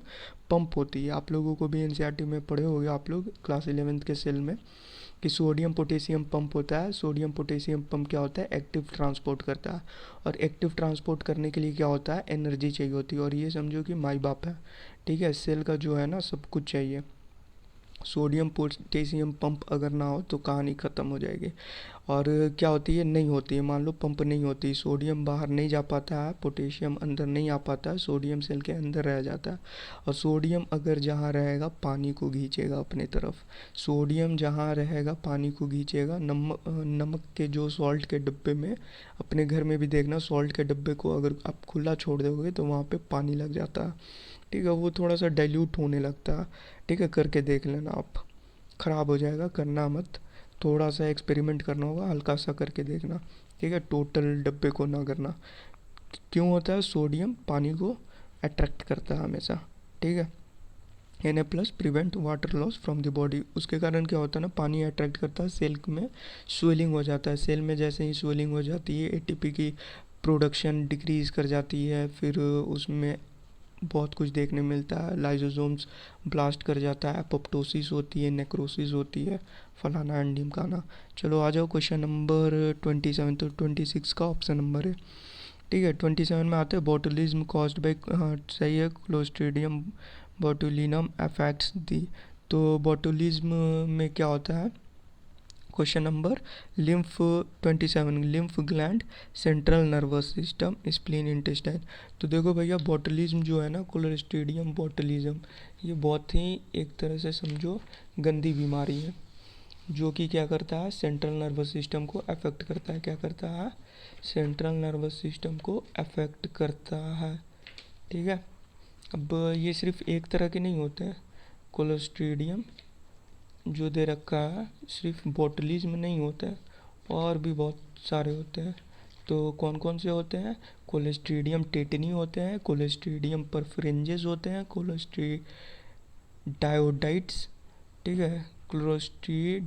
पंप होती है, आप लोगों को भी एनसीईआरटी में पढ़े होंगे आप लोग क्लास 11th के सेल में, कि सोडियम पोटेशियम पंप होता है। सोडियम पोटेशियम पंप क्या होता है, एक्टिव ट्रांसपोर्ट करता है, और एक्टिव ट्रांसपोर्ट करने के लिए क्या होता है, एनर्जी चाहिए होती है, और ये समझो कि माई बाप है, ठीक है, सेल का जो है ना सब कुछ चाहिए। सोडियम पोटेशियम पंप अगर ना हो तो कहानी ख़त्म हो जाएगी। और क्या होती है, नहीं होती है, मान लो पंप नहीं होती, सोडियम बाहर नहीं जा पाता है, पोटेशियम अंदर नहीं आ पाता है, सोडियम सेल के अंदर रह जाता है, और सोडियम अगर जहाँ रहेगा पानी को खींचेगा अपने तरफ, सोडियम जहाँ रहेगा पानी को खींचेगा। नमक, नमक के जो सॉल्ट के डब्बे में, अपने घर में भी देखना, सॉल्ट के डब्बे को अगर आप खुला छोड़ दोगे तो वहाँ पे पानी लग जाता है, ठीक है, वो थोड़ा सा डाइल्यूट होने लगता है, ठीक है, करके देख लेना आप, ख़राब हो जाएगा, करना मत, थोड़ा सा एक्सपेरिमेंट करना होगा, हल्का सा करके देखना, ठीक है, टोटल डब्बे को ना करना। क्यों होता है, सोडियम पानी को अट्रैक्ट करता है हमेशा, ठीक है। Na+ prevent water loss from the body, उसके कारण क्या होता है ना, पानी अट्रैक्ट करता है, सेल में स्वेलिंग हो जाता है, सेल में जैसे ही स्वेलिंग हो जाती है एटीपी की प्रोडक्शन डिक्रीज़ कर जाती है, फिर उसमें बहुत कुछ देखने मिलता है, लाइजोसोम्स ब्लास्ट कर जाता है, एपोप्टोसिस होती है, नेक्रोसिस होती है, फलाना एंड ढिमकाना। चलो आ जाओ क्वेश्चन नंबर 27, तो 26 का ऑप्शन नंबर है, ठीक है। 27 में आते हैं, बोटुलिज्म कॉज्ड बाई, हाँ सही है, क्लोस्ट्रीडियम बोटुलिनम अफेक्ट्स दी। तो बोटुलिज्म में क्या होता है, question number lymph 27, lymph gland, central nervous system, spleen, intestine. तो देखो भैया, बॉटलिज्म जो है ना, क्लोस्ट्रीडियम बॉटलिज्म, ये बहुत ही एक तरह से समझो गंदी बीमारी है, जो कि क्या करता है, सेंट्रल नर्वस सिस्टम को अफेक्ट करता है। क्या करता है? सेंट्रल नर्वस सिस्टम को अफेक्ट करता है। ठीक है। अब ये सिर्फ एक तरह के नहीं होते हैं, क्लोस्ट्रीडियम जो दे रखा है सिर्फ बोटुलिज्म नहीं होता है, और भी बहुत सारे होते हैं। तो कौन कौन से होते हैं? क्लोस्ट्रीडियम टेटनी होते हैं, क्लोस्ट्रीडियम परफरेंजेस होते हैं, क्लोस्ट्रीडायोडाइट्स, ठीक है, क्लोस्ट्रीडायोइड्स,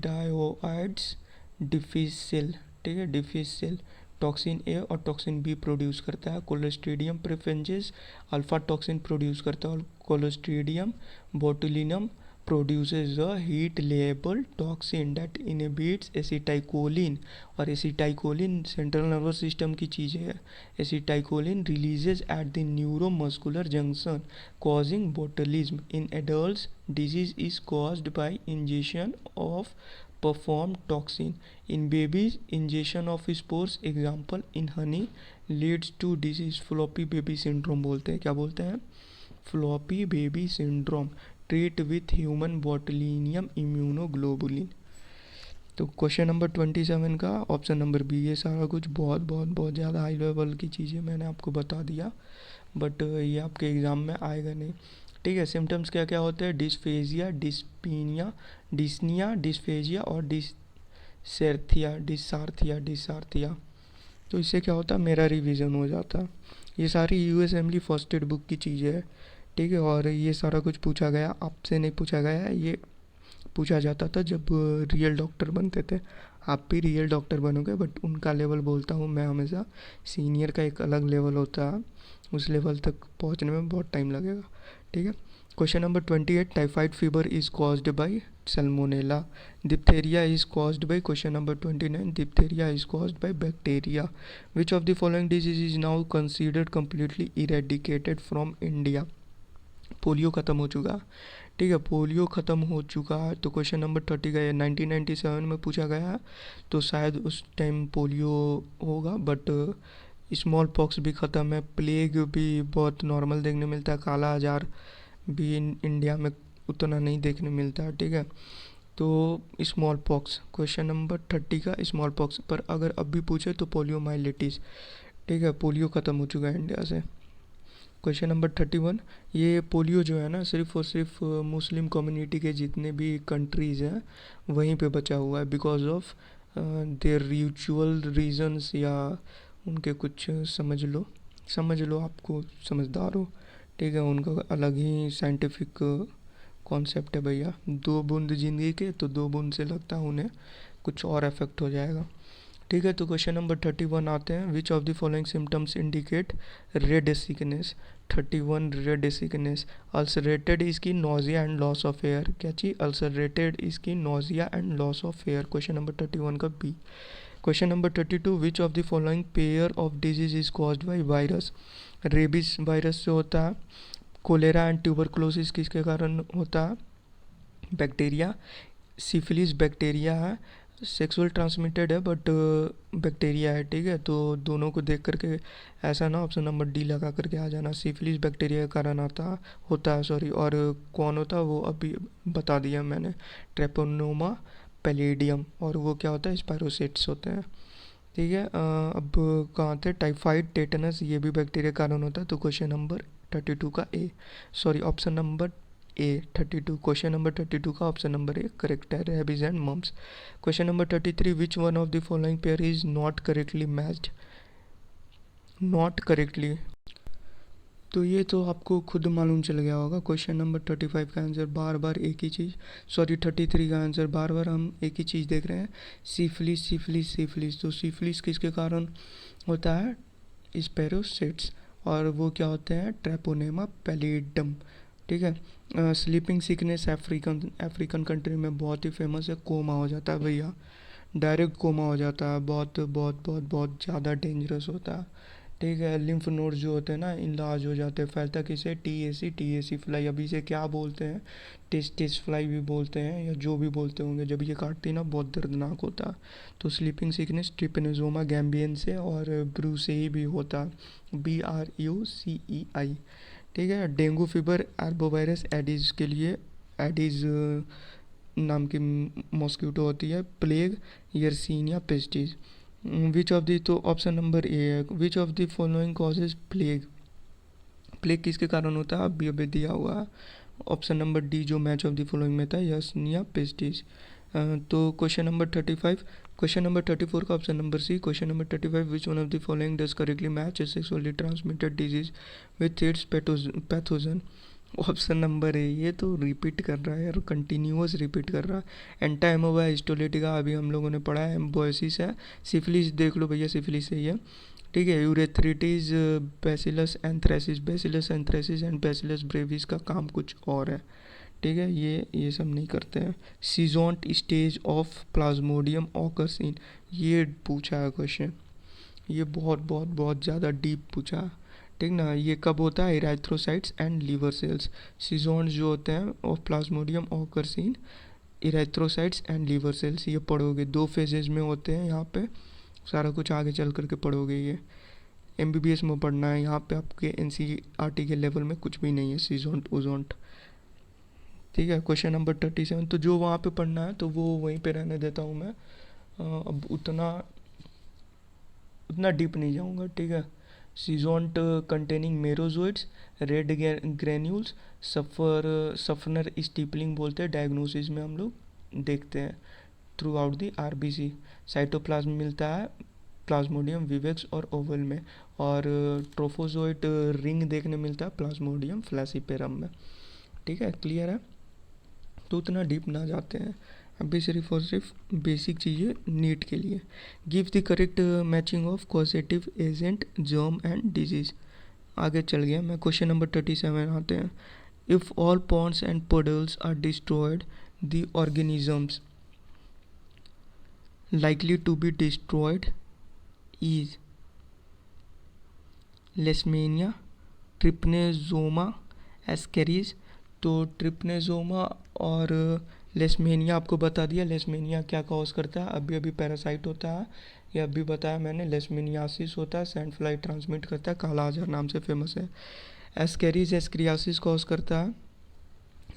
डिफिसिल, ठीक है, डिफिसिल टॉक्सिन ए और टॉक्सिन बी प्रोड्यूस करता है। क्लोस्ट्रीडियम प्रेफरेंजेस अल्फा टॉक्सिन प्रोड्यूस करता है, और clostridium botulinum produces a heat label toxin that inhibits acetylcholine, और acetylcholine सेंट्रल नर्वस सिस्टम की चीज़ है। acetylcholine releases at the neuromuscular junction causing botulism in adults. Disease is caused by ingestion of performed toxin. In babies, ingestion of spores, example in honey, leads to disease. floppy baby syndrome बोलते हैं। क्या बोलते हैं? Floppy baby syndrome, treat with human botulinum immunoglobulin. तो question number 27 का option number B. ये सारा कुछ बहुत बहुत बहुत ज़्यादा हाई लेवल की चीज़ें मैंने आपको बता दिया, बट ये आपके एग्ज़ाम में आएगा नहीं। ठीक है। सिम्टम्स क्या क्या होते हैं? डिस्फेजिया, डिस्पीनिया, डिस्निया, डिस्फेजिया और डिसार्थिया। तो इससे क्या होता है? मेरा रिवीजन हो जाता है। ये सारी US Emily first aid book की चीज़ें है। ठीक है। और ये सारा कुछ पूछा गया, आपसे नहीं पूछा गया है, ये पूछा जाता था जब रियल डॉक्टर बनते थे। आप भी रियल डॉक्टर बनोगे, बट उनका लेवल बोलता हूँ मैं हमेशा, सीनियर का एक अलग लेवल होता है, उस लेवल तक पहुँचने में बहुत टाइम लगेगा। ठीक है। Question number 28, typhoid fever is caused bye Salmonella, diphtheria is caused bye, question number 29, diphtheria is caused by bacteria, which of the following disease is now considered completely eradicated from India. Polio ख़त्म हो चुका। ठीक है, polio ख़त्म हो चुका है। तो क्वेश्चन नंबर 30 का, ये 1997 में पूछा गया है, तो शायद उस टाइम पोलियो होगा, बट स्मॉल पॉक्स भी ख़त्म है, प्लेग भी बहुत नॉर्मल देखने मिलता है, काला आजार भी इंडिया में उतना नहीं देखने मिलता है। ठीक है। तो स्मॉल पॉक्स, क्वेश्चन नंबर 30 का स्मॉल पॉक्स, पर अगर अब भी पूछे तो पोलियोमाइलिटिस। ठीक है, पोलियो ख़त्म हो चुका है इंडिया से। क्वेश्चन नंबर 31, ये पोलियो जो है ना, सिर्फ और सिर्फ मुस्लिम कम्युनिटी के जितने भी कंट्रीज़ हैं वहीं पे बचा हुआ है, because of their ritual reasons, या उनके कुछ समझ लो आपको समझदार हो। ठीक है, उनका अलग ही साइंटिफिक कॉन्सेप्ट है भैया। 2 बूंद जिंदगी के, तो 2 बूंद से लगता है उन्हें कुछ और इफेक्ट हो जाएगा। ठीक है। तो क्वेश्चन नंबर 31 आते हैं, which of the following symptoms indicate red sickness. 31, red sickness, ulcerated skin, nausea and loss of air. क्या चीज़? Ulcerated skin, nausea and loss of air. Question number 31 का B. Question number 32, which of the following pair of disease is caused by virus. Rabies virus से होता है। Cholera and tuberculosis किसके कारण होता है? बैक्टीरिया। सिफिलिस बैक्टीरिया है, sexual transmitted है, बट बैक्टीरिया है। ठीक है। तो दोनों को देख करके ऐसा ना ऑप्शन नंबर डी लगा करके आ जाना। सिफिलिस बैक्टीरिया के कारण होता है, सॉरी। और कौन होता है वो अभी बता दिया मैंने, ट्रेपोनोमा पैलिडियम, और वो क्या होता है? स्पायरोसिट्स होते हैं। ठीक है। अब कहाँ थे? टाइफाइड, टेटनस, ये भी बैक्टीरिया कारण होता है। तो क्वेश्चन नंबर 32 का A, sorry option number A 32, question number 32 का ऑप्शन नंबर ए करेक्ट है, rabies and mumps. Question number 33, which one of the following pair is not correctly matched. Not correctly, तो ये तो आपको खुद मालूम चल गया होगा। क्वेश्चन नंबर 35 का आंसर बार बार एक ही चीज़, सॉरी 33 का आंसर बार बार हम एक ही चीज़ देख रहे हैं, सिफिलिस सिफिलिस सिफिलिस। तो सिफिलिस किसके कारण होता है? स्पेरोसिट्स, और वो क्या होते हैं? Treponema pallidum. ठीक है। स्लीपिंग सिकनेस अफ्रीकन कंट्री में बहुत ही फेमस है, कोमा हो जाता है भैया, डायरेक्ट कोमा हो जाता है, बहुत बहुत बहुत बहुत ज़्यादा डेंजरस होता है। ठीक है। लिम्फ नोड्स जो होते हैं ना इनलार्ज हो जाते हैं। फैलता किसे, टीएसी फ्लाई। अभी इसे क्या बोलते हैं, टेस्ट फ्लाई भी बोलते हैं या जो भी बोलते होंगे। जब ये काटती है ना बहुत दर्दनाक होता है। तो स्लीपिंग सिकनेस ट्रिपेनोसोमा गैम्बियन से और ब्रूसेई भी होता है, BRUCEI। ठीक है। डेंगू फीवर एर्बोवायरस एडिज के लिए, एडिज नाम की मॉस्किटो होती है। Plague yersinia pestis. Which of the, तो ऑप्शन नंबर ए है, which of the following causes plague. Plague किसके कारण होता है, अभी दिया हुआ है। ऑप्शन नंबर डी जो मैच ऑफ द फॉलोइंग में था, यर्सीनिया पेस्टिस। तो क्वेश्चन नंबर 35। क्वेश्चन नंबर 34 का option number C. Question number 35, which one of the following does correctly match sexually transmitted disease with its pathogen. Option number ए, ये तो repeat कर रहा है यार, कंटिन्यूअस रिपीट कर रहा है। एंटा एमोबा हिस्टोलिटिका अभी हम लोगों ने पढ़ा है, एम्बोसिस है। सिफिलिस देख लो भैया, सिफिलिस सही है। ठीक है। Urethritis, bacillus anthracis and bacillus brevis का काम कुछ और है। ठीक है। ये सब नहीं करते हैं। Schizont stage of plasmodium occurs in, ये पूछा है क्वेश्चन, ये बहुत बहुत बहुत ज़्यादा डीप पूछा है। ठीक ना। ये कब होता है, erythrocytes and liver cells. Schizonts जो होते हैं of plasmodium occurs in erythrocytes and liver cells, ये पढ़ोगे। 2 फेजेज में होते हैं यहाँ पे, सारा कुछ आगे चल करके पढ़ोगे। ये एमबीबीएस में पढ़ना है, यहाँ पे आपके एनसीईआरटी के लेवल में कुछ भी नहीं है सीजोंट ओजोंट। ठीक है। क्वेश्चन नंबर 37, तो जो वहाँ पे पढ़ना है तो वो वहीं पे रहने देता हूँ मैं। अब उतना उतना डीप नहीं जाऊँगा। ठीक है। सीजोंट कंटेनिंग मेरोजोइड्स, रेड ग्रेन्यूल्स, सफनर स्टीपलिंग बोलते हैं, डायग्नोसिस में हम लोग देखते हैं through out the RBC. Cytoplasm मिलता है प्लाज्मोडियम विवेक्स और ओवल में, और ट्रोफोजोइट रिंग देखने मिलता है प्लाज्मोडियम फ्लैसीपेरम में। ठीक है। क्लियर है। तो उतना डीप ना जाते हैं अभी, सिर्फ और सिर्फ बेसिक चीज़ें नीट के लिए। Give the correct matching of causative agent, germ and disease. आगे चल गया मैं, क्वेश्चन नंबर 37 आते हैं। If all ponds and puddles are destroyed, the organisms likely to be destroyed is leishmania, trypanosoma, ascaris. तो ट्रिपनेजोमा और लेशमेनिया आपको बता दिया। लेशमेनिया क्या कॉज करता है, अभी अभी पैरासाइट होता है, ये अभी बताया मैंने। लेशमेनियासिस होता है, सैंड फ्लाई ट्रांसमिट करता है, काला आजार नाम से फेमस है। एस्केरिस एस्क्रियासिस कॉज करता है,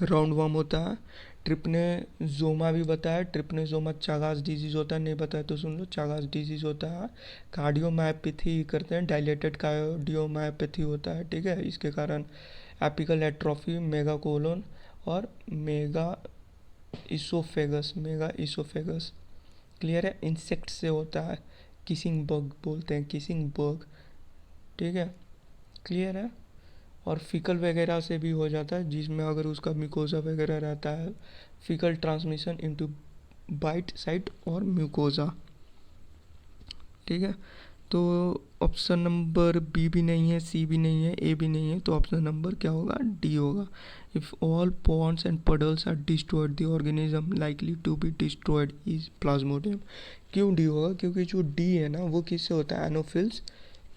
राउंड वर्म होता है। ट्रिपनेजोमा भी बताया, ट्रिपनेजोमा चागास डिजीज़ होता है, नहीं बताया तो सुन लो, चागास डिजीज़ होता है। कार्डियोमायोपैथी करते हैं, डायलेटेड कार्डियोमायोपैथी होता है। ठीक है। इसके कारण एपिकल एट्रोफी, मेगा कोलोन और मेगा इसोफेगस। क्लियर है। इंसेक्ट से होता है, किसिंग बग बोलते हैं, किसिंग बग। ठीक है। क्लियर है। और फीकल वगैरह से भी हो जाता है, जिसमें अगर उसका म्यूकोजा वगैरह रहता है। Faecal transmission into bite site और म्यूकोजा। ठीक है। तो ऑप्शन नंबर बी भी नहीं है, सी भी नहीं है, ए भी नहीं है, तो ऑप्शन नंबर क्या होगा, डी होगा। If all ponds and puddles are destroyed, the organism likely to be destroyed is plasmodium. क्यों डी होगा, क्योंकि जो डी है ना वो किससे होता है, Anopheles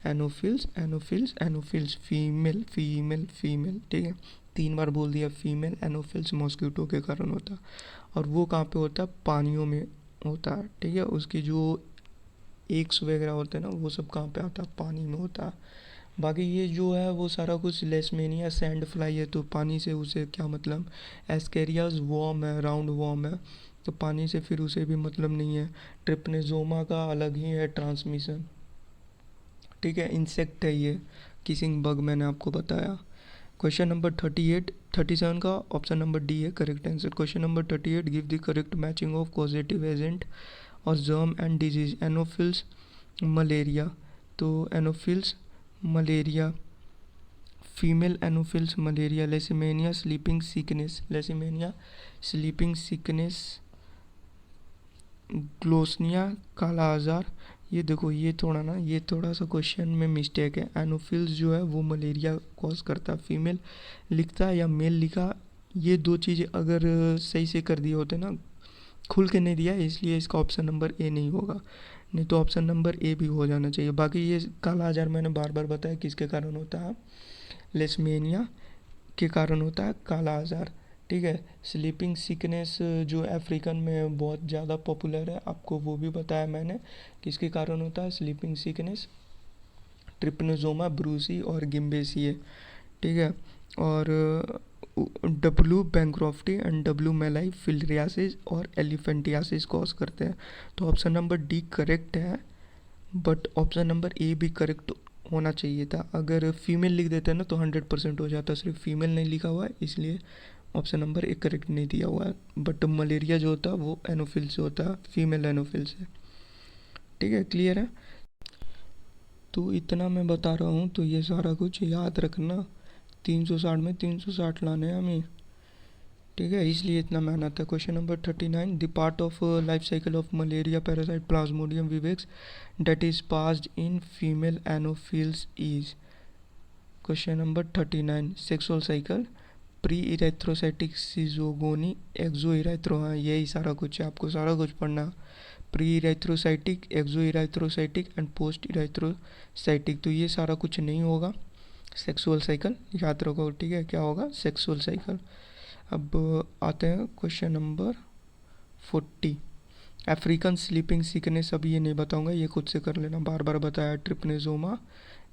Anopheles, female female female. ठीक है। 3 बार बोल दिया, फीमेल एनोफिल्स मॉस्किटो के कारण होता है। और वो कहाँ पे होता है, पानियों में होता है। ठीक है। उसकी जो एग्स वगैरह होते हैं ना, वो सब कहाँ पे आता है, पानी में होता है। बाकी ये जो है वो सारा कुछ लेशमेनिया सैंड फ्लाई है, तो पानी से उसे क्या मतलब। एस्केरियाज वॉर्म है, राउंड वॉर्म है, तो पानी से फिर उसे भी मतलब नहीं है। ट्रिपनेजोमा का अलग ही है ट्रांसमिशन। ठीक है। इंसेक्ट है ये, किसिंग बग मैंने आपको बताया। क्वेश्चन नंबर 37 का ऑप्शन नंबर डी है correct answer. Question number 38, give the correct matching of causative agent और germ and disease. Anopheles malaria, तो anopheles malaria, female anopheles malaria. Leishmania sleeping sickness, glossina kala azar. ये देखो, ये थोड़ा सा क्वेश्चन में मिस्टेक है। एनोफिल्स जो है वो मलेरिया कॉज करता है, फीमेल लिखता है या मेल लिखा, ये 2 चीज़ें अगर सही से कर दिए होते ना खुल के नहीं दिया है, इसलिए इसका ऑप्शन नंबर ए नहीं होगा, नहीं तो ऑप्शन नंबर ए भी हो जाना चाहिए। बाकी ये काला आजार मैंने बार बार बताया किसके कारण होता है, लेशमेनिया के कारण होता है काला आजार। ठीक है, स्लीपिंग सिकनेस जो अफ्रीकन में बहुत ज़्यादा पॉपुलर है, आपको वो भी बताया मैंने किसके कारण होता है स्लीपिंग सिकनेस, ट्रिपनोसोमा ब्रूसी और गिम्बेसिए। ठीक है, और W bancrofti and W malayi filariasis और एलिफेंटियासिस कॉज करते हैं। तो ऑप्शन नंबर डी करेक्ट है, बट ऑप्शन नंबर ए भी करेक्ट होना चाहिए था। अगर फीमेल लिख देते हैं ना तो 100% हो जाता, सिर्फ फीमेल नहीं लिखा हुआ है इसलिए ऑप्शन नंबर ए करेक्ट नहीं दिया हुआ है। बट मलेरिया जो होता है वो एनोफिल से होता है, फीमेल एनोफिल से। ठीक है, क्लियर है। तो इतना मैं बता रहा हूँ, तो ये सारा कुछ याद रखना। 360 में 360 लाने हैं हमें। ठीक है, इसलिए इतना मेहनत है। Question number 39, the part of life cycle of malaria parasite plasmodium vivax that is passed in female anopheles is। Question number 39, sexual cycle, pre erythrocytic schizogony, exo erythro, हाँ यही सारा कुछ है, आपको सारा कुछ पढ़ना। Pre erythrocytic, exo erythrocytic and post erythrocytic, तो ये सारा कुछ नहीं होगा, सेक्सुअल साइकिल याद रखो। ठीक है, क्या होगा, सेक्सुअल साइकिल। अब आते हैं question number 40, African sleeping sickness. अब ये नहीं बताऊंगा, ये खुद से कर लेना, बार बार बताया। ट्रिपनेजोमा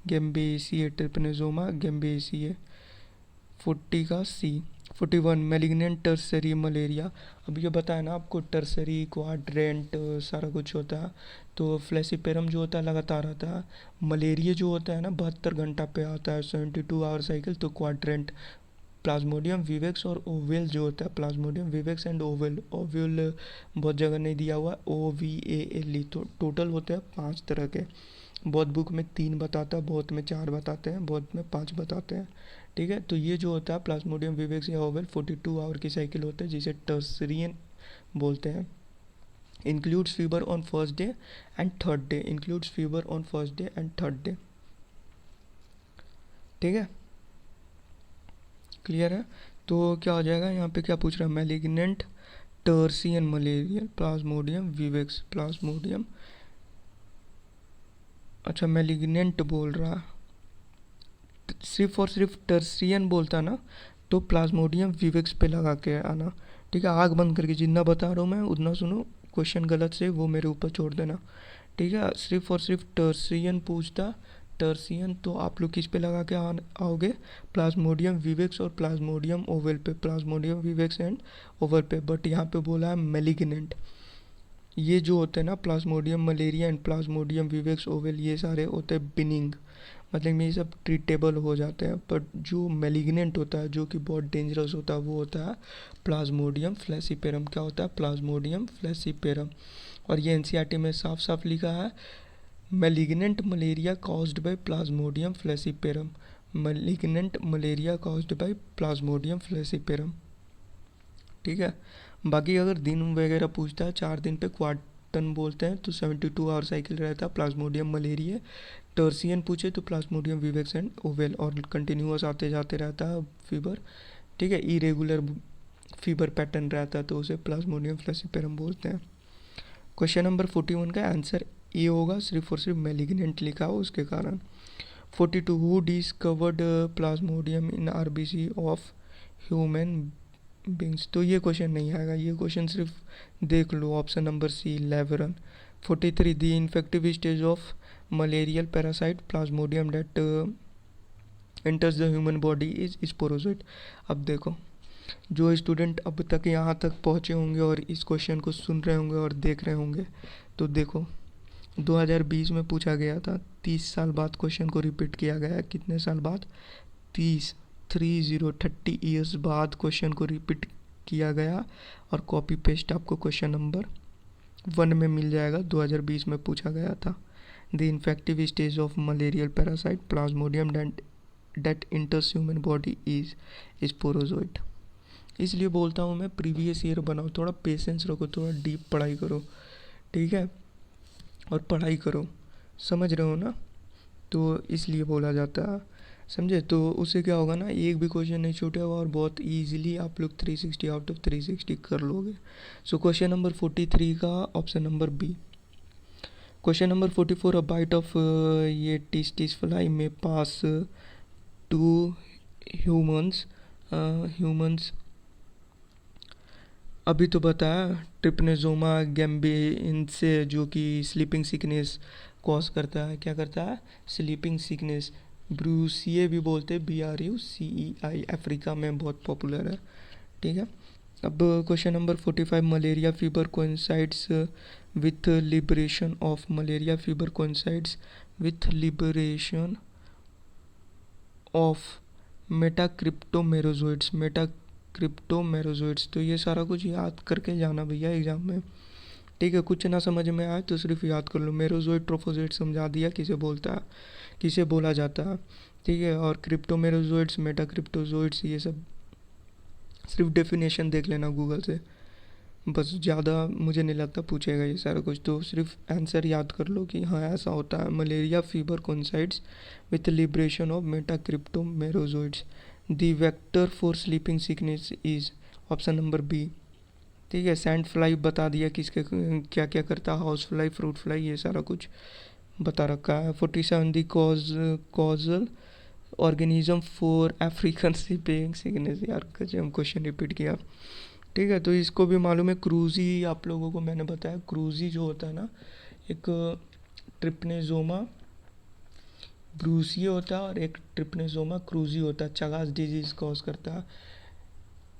गेम्बेसिए, ट्रिपनेजोमा गेम्बेसिए। 40 का सी। 41, मेलिग्नेंट टर्सरी मलेरिया। अब ये बताया ना आपको, टर्सरी क्वाड्रेंट सारा कुछ होता है। तो फ्लैसीपेरम जो होता है लगातार आता है, मलेरिया जो होता है ना 72 घंटा पे आता है, 72 आवर साइकिल। तो क्वाड्रेंट, प्लाज्मोडियम विवेक्स और ओवेल जो होता है, plasmodium vivax and oval, ovule बहुत जगह नहीं दिया हुआ, OVALE। तो टोटल होते हैं 5 तरह के, बहुत बुक में 3 बताता है, बहुत में 4 बताते हैं, बहुत में 5 बताते हैं। ठीक है, तो ये जो होता है प्लाज्मोडियम विवेक्स या ओवेल 42 आवर की साइकिल होता है, जिसे टर्सरियन बोलते हैं। Includes fever on first day and third day, includes fever on first day and third day. ठीक है, क्लियर है। तो क्या हो जाएगा यहाँ पे, क्या पूछ रहा है, malignant tertian malarial plasmodium vivax, plasmodium, अच्छा मैलिग्नेंट बोल रहा, सिर्फ और सिर्फ टर्सियन बोलता ना तो प्लाज्मोडियम विवेक्स पे लगा के आना। ठीक है, आग बंद करके जितना बता रहा हूँ मैं उतना सुनो, क्वेश्चन गलत से वो मेरे ऊपर छोड़ देना। ठीक है, सिर्फ और सिर्फ टर्सियन पूछता, टर्सियन तो आप लोग किस पे लगा के आओगे, प्लाज्मोडियम विवेक्स और प्लाज्मोडियम ओवल पे, प्लाज्मोडियम विवेक्स एंड ओवल पे। बट यहाँ पे बोला है मेलिग्नेंट। ये जो होते हैं ना Plasmodium malaria and Plasmodium vivax Oval, ये सारे होते हैं बिनिंग, मतलब ये सब ट्रीटेबल हो जाते हैं। बट जो मेलिग्नेंट होता है, जो कि बहुत डेंजरस होता है, वो होता है प्लाज्मोडियम फ्लैसीपेरम। क्या होता है, प्लाज्मोडियम फ्लैसीपेरम। और ये एनसीईआरटी में साफ साफ लिखा है, malignant malaria caused by plasmodium falciparum, malignant malaria caused by plasmodium falciparum। ठीक है, बाकी अगर दिन वगैरह पूछता है 4 दिन पे क्वार्टन बोलते हैं, तो 72 आवर साइकिल रहता है, प्लाज्मोडियम मलेरिया। टर्सियन पूछे तो प्लाज्मोडियम विवेक्स एंड ओवेल, और कंटिन्यूस आते जाते रहता है फीवर। ठीक है, इरेगुलर फीवर पैटर्न रहता है तो उसे प्लाज्मोडियम फ्लैसीपेरम बोलते हैं। क्वेश्चन नंबर 41 का आंसर ये होगा, सिर्फ और सिर्फ मेलिग्नेंट लिखा हो उसके कारण। 42, who discovered plasmodium in RBC of human beings. तो ये क्वेश्चन नहीं आएगा, ये क्वेश्चन सिर्फ देख लो, option number C Laveran. 43, the infective stage of malarial parasite plasmodium that enters the human body is sporozoite. अब देखो, जो स्टूडेंट अब तक यहाँ तक पहुँचे होंगे और इस क्वेश्चन को सुन रहे होंगे और देख रहे होंगे, तो देखो 2020 में पूछा गया था, 30 साल बाद क्वेश्चन को रिपीट किया गया है। कितने साल बाद, 30 ईयर्स बाद क्वेश्चन को रिपीट किया गया, और कॉपी पेस्ट आपको क्वेश्चन नंबर 1 में मिल जाएगा। 2020 में पूछा गया था, the infective stage of malarial parasite plasmodium that enters human body is sporozoite. इसलिए बोलता हूँ मैं, प्रीवियस ईयर बनाओ, थोड़ा पेशेंस रखो, थोड़ा डीप पढ़ाई करो। ठीक है, और पढ़ाई करो, समझ रहे हो ना। तो इसलिए बोला जाता है समझे? तो उससे क्या होगा ना, एक भी क्वेश्चन नहीं छूटेगा और बहुत इजीली आप लोग 360 आउट ऑफ 360 कर लोगे। सो क्वेश्चन नंबर 43 का option number B. Question number 44, a bite of tsetse fly may pass to humans. Humans अभी तो बताया, ट्रिपनेजोमा गैम्बे, इनसे जो कि स्लीपिंग सिकनेस कॉज करता है। क्या करता है? Sleeping sickness. ब्रूसिए भी बोलते हैं, BRUCEI, अफ्रीका में बहुत पॉपुलर है। ठीक है। अब question number 45, malaria fever coincides with liberation of, malaria fever coincides with liberation of metacryptomerozoites. Metacryptomerozoites, तो ये सारा कुछ याद करके जाना भैया एग्जाम में। ठीक है, कुछ ना समझ में आए तो सिर्फ याद कर लो। मेरोजोइड, ट्रोफोजोइड समझा दिया किसे बोलता है, किसे बोला जाता है। ठीक है, और क्रिप्टोमेरोजोइड्स, मेटाक्रिप्टोजोइड्स, ये सब सिर्फ डेफिनेशन देख लेना गूगल से, बस। ज़्यादा मुझे नहीं लगता पूछेगा ये सारा कुछ, तो सिर्फ आंसर याद कर लो कि हाँ ऐसा होता है। Malaria fever coincides with liberation of metacryptomerozoites. The vector for sleeping sickness is option number B. ठीक है, सैंड फ्लाई बता दिया किसके क्या क्या करता है, हाउस फ्लाई, फ्रूट फ्लाई, ये सारा कुछ बता रखा है। 47, the causal organism for African sleeping sickness. यार गजब क्वेश्चन रिपीट किया। ठीक है, तो इसको भी मालूम है, क्रूजी। आप लोगों को मैंने बताया क्रूजी जो होता है ना, एक ट्रिप्नेजोमा ब्रूसिया होता है और एक ट्रिप्नेजोमा क्रूजी होता है, चगास डिजीज कॉज करता है।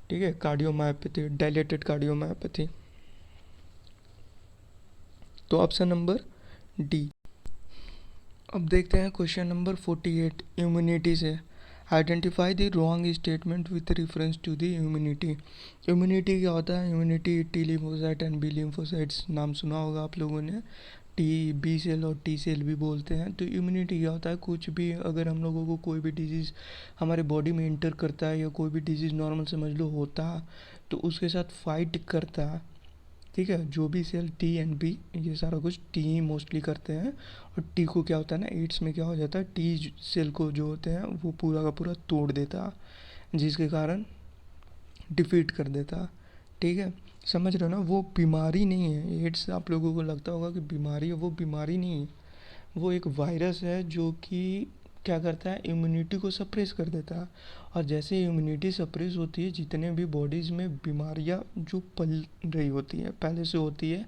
ठीक है, कार्डियोमायोपैथी, डायलेटेड कार्डियोमायोपैथी। तो ऑप्शन नंबर डी। अब देखते हैं क्वेश्चन नंबर 48, इम्यूनिटी से। Identify the wrong statement with reference to the immunity. Immunity क्या होता है? Immunity T lymphocyte and B lymphocytes, नाम सुना होगा आप लोगों ने। टी बी सेल और टी सेल भी बोलते हैं। तो इम्यूनिटी क्या होता है? कुछ भी अगर हम लोगों को कोई भी डिजीज़ हमारे बॉडी में इंटर करता है, या कोई भी डिजीज़ नॉर्मल समझ लो होता है, तो उसके साथ फाइट करता है। ठीक है, जो भी सेल टी एंड बी, ये सारा कुछ टी मोस्टली करते हैं। और टी को क्या होता है ना, एड्स में क्या हो जाता है, टी सेल को जो होते हैं वो पूरा का पूरा तोड़ देता है, जिसके कारण डिफीट कर देता है। ठीक है, समझ रहे हो ना? वो बीमारी नहीं है। एड्स आप लोगों को लगता होगा कि बीमारी है, वो बीमारी नहीं है। वो एक वायरस है जो कि क्या करता है, इम्यूनिटी को सप्रेस कर देता है। और जैसे इम्यूनिटी सप्रेस होती है, जितने भी बॉडीज़ में बीमारियां जो पल रही होती है, पहले से होती है,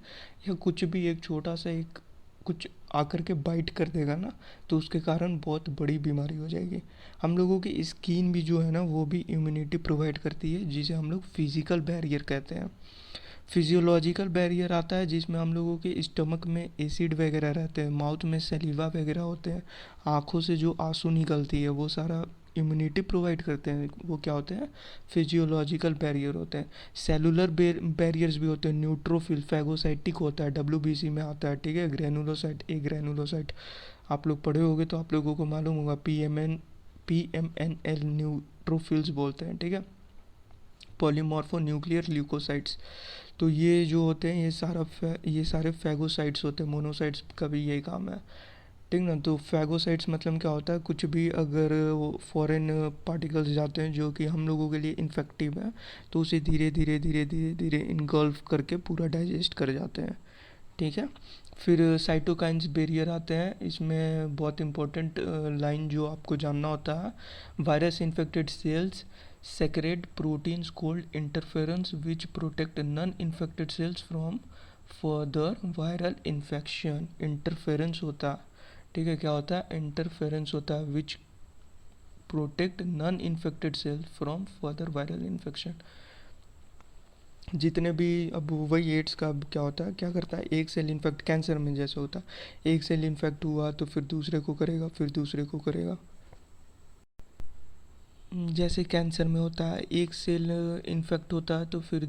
या कुछ भी एक छोटा सा एक कुछ आकर के बाइट कर देगा ना, तो उसके कारण बहुत बड़ी बीमारी हो जाएगी। हम लोगों की स्किन भी जो है ना, वो भी इम्यूनिटी प्रोवाइड करती है, जिसे हम लोग फिजिकल बैरियर कहते हैं। फिजियोलॉजिकल बैरियर आता है जिसमें हम लोगों के स्टमक में एसिड वगैरह रहते हैं, माउथ में सलीवा वगैरह होते हैं, आँखों से जो आंसू निकलती है, वो सारा इम्यूनिटी प्रोवाइड करते हैं। वो क्या होते हैं? फिजियोलॉजिकल बैरियर होते हैं। सेलुलर बैरियर्स भी होते हैं, न्यूट्रोफिल, फैगोसाइटिक होता है, WBC में आता है। ठीक है, ग्रेनुलोसाइट, ए ग्रेनुलोसाइट आप लोग पढ़े होगे तो आप लोगों को मालूम होगा। PMNL न्यूट्रोफिल्स बोलते हैं। ठीक है, पॉलीमॉर्फो न्यूक्लियर ल्यूकोसाइट्स। तो ये जो होते हैं, ये सारे फैगोसाइट्स होते हैं। मोनोसाइट्स का भी यही काम है। ठीक ना? तो फैगोसाइट्स मतलब क्या होता है, कुछ भी अगर वो फॉरेन पार्टिकल्स जाते हैं जो कि हम लोगों के लिए इन्फेक्टिव है, तो उसे धीरे धीरे धीरे धीरे धीरे इनगल्फ करके पूरा डाइजेस्ट कर जाते हैं। ठीक है, फिर साइटोकाइन्स बैरियर आते हैं। इसमें बहुत इंपॉर्टेंट लाइन जो आपको जानना होता है, virus infected cells secrete proteins called interference which protect non infected cells from further viral infection. Interference होता है। ठीक है, क्या होता है? इंटरफेरेंस होता है विच protect non infected cells from further viral infection. जितने भी, अब वही एड्स का अब क्या होता है, क्या करता है, एक सेल इन्फेक्ट, कैंसर में जैसे होता है, एक सेल इन्फेक्ट हुआ तो फिर दूसरे को करेगा, फिर दूसरे को करेगा। जैसे कैंसर में होता है, एक सेल इन्फेक्ट होता है तो फिर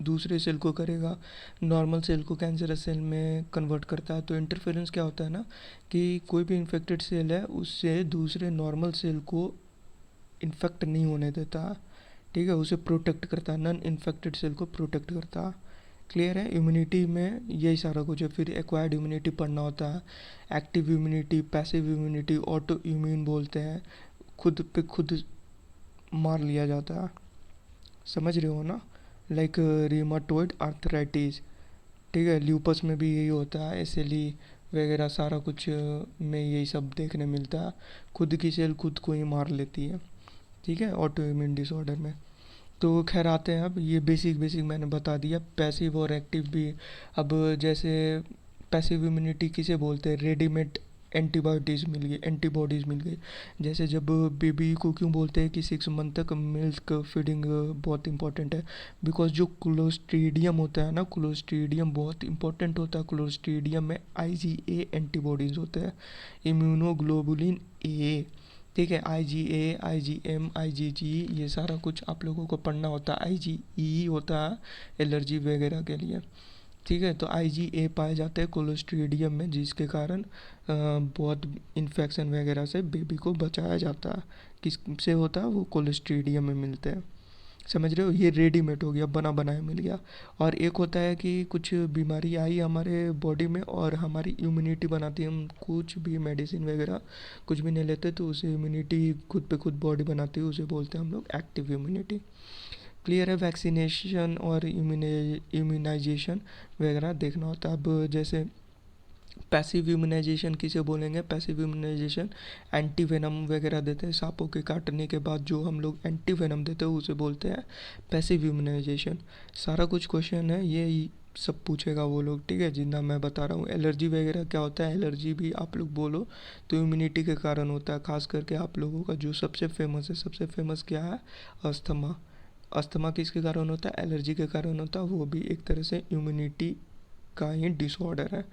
दूसरे सेल को करेगा, नॉर्मल सेल को कैंसरस सेल में कन्वर्ट करता है। तो इंटरफेरेंस क्या होता है ना, कि कोई भी इन्फेक्टेड सेल है उससे दूसरे नॉर्मल सेल को इन्फेक्ट नहीं होने देता। ठीक है, उसे प्रोटेक्ट करता है, नॉन इन्फेक्टेड सेल को प्रोटेक्ट करता है। क्लियर है? इम्यूनिटी में यही सारा कुछ है। फिर एक्वायर्ड इम्यूनिटी पढ़ना होता है, active immunity, passive immunity, auto immune बोलते हैं, खुद पे खुद मार लिया जाता है, समझ रहे हो ना, लाइक रीमाटोइड आर्थराइटिस, ठीक है, ल्यूपस में भी यही होता है, एसएलई वगैरह सारा कुछ में यही सब देखने मिलता है, खुद की सेल खुद को ही मार लेती है, ठीक है, ऑटो इम्यून डिसऑर्डर में। तो खैर आते हैं, अब ये बेसिक बेसिक मैंने बता दिया, पैसिव और एक्टिव भी। अब जैसे पैसिव इम्यूनिटी किसे बोलते हैं, रेडीमेड एंटीबॉडीज़ मिल गई। जैसे जब बेबी को क्यों बोलते हैं कि 6 मंथ तक मिल्क फीडिंग बहुत इंपॉर्टेंट है, बिकॉज जो क्लोस्ट्रीडियम होता है ना, क्लोस्ट्रीडियम बहुत इंपॉर्टेंट होता है, क्लोस्ट्रीडियम में आईजीए एंटीबॉडीज़ होते हैं, इम्यूनोग्लोबुलिन ए, ठीक है, आईजीए, आईजीएम, आईजीजी, ये सारा कुछ आप लोगों को पढ़ना होता है। आईजीई होता है एलर्जी वगैरह के लिए, ठीक है। तो आईजीए पाए जाते हैं कोलोस्ट्रीडियम में, जिसके कारण बहुत इन्फेक्शन वगैरह से बेबी को बचाया जाता है। किससे होता है, वो कोलोस्ट्रीडियम में मिलते हैं, समझ रहे हो, ये रेडीमेड हो गया, बना बनाया मिल गया। और एक होता है कि कुछ बीमारी आई हमारे बॉडी में और हमारी इम्यूनिटी बनाती है, हम कुछ भी मेडिसिन वगैरह कुछ भी नहीं लेते तो उसे इम्यूनिटी खुद पे खुद बॉडी बनाती है, उसे बोलते हैं हम लोग एक्टिव इम्यूनिटी। क्लियर है, वैक्सीनेशन और इम्यूनाइजेशन वगैरह देखना होता है। अब जैसे पैसिव इम्यूनाइजेशन किसे बोलेंगे, पैसिव इम्यूनाइजेशन एंटी वेनम वगैरह देते हैं, सांपों के काटने के बाद जो हम लोग एंटी वेनम देते हैं उसे बोलते हैं पैसिव इम्यूनाइजेशन। सारा कुछ क्वेश्चन है ये सब पूछेगा वो लोग, ठीक है, जितना मैं बता रहा हूँ। एलर्जी वगैरह क्या होता है, एलर्जी भी आप लोग बोलो तो इम्यूनिटी के कारण होता है, खास करके आप लोगों का जो सबसे फेमस है, सबसे फेमस क्या है, अस्थमा। अस्थमा किसके कारण होता है, एलर्जी के कारण होता है, वो भी एक तरह से इम्यूनिटी का ही डिसऑर्डर है।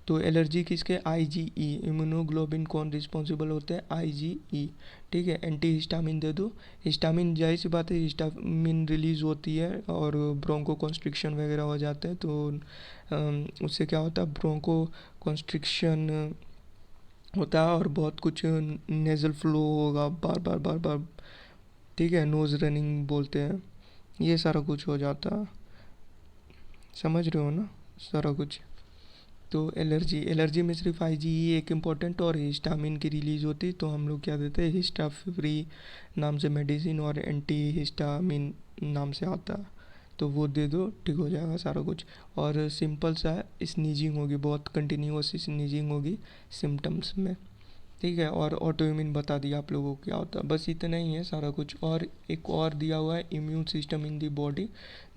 तो एलर्जी किसके, आईजीई, इम्यूनोग्लोबिन कौन रिस्पॉन्सिबल होते हैं, आईजीई, ठीक है। एंटी हिस्टामिन दे दो, हिस्टामिन जाहिर सी बात है हिस्टामिन रिलीज होती है और ब्रोंको कॉन्स्ट्रिक्शन वगैरह हो जाता है, तो उससे क्या होता है, ब्रोंको कॉन्स्ट्रिक्शन होता है और बहुत कुछ नेज़ल फ्लो होगा बार बार बार बार, ठीक है, नोज़ रनिंग बोलते हैं, ये सारा कुछ हो जाता है, समझ रहे हो ना, सारा कुछ। तो एलर्जी, एलर्जी में सिर्फ आईजीई एक इम्पॉर्टेंट और हिस्टामिन की रिलीज होती, तो हम लोग क्या देते हैं, हिस्टाफ्री नाम से मेडिसिन और एंटी हिस्टामिन नाम से आता है, तो वो दे दो, ठीक हो जाएगा सारा कुछ। और सिंपल सा है, स्नीजिंग होगी, बहुत कंटिन्यूस स्नीजिंग होगी सिम्टम्स में, ठीक है। और ऑटो इम्यून बता दिया आप लोगों को क्या होता है, बस इतना ही है सारा कुछ। और एक और दिया हुआ है immune system in the body,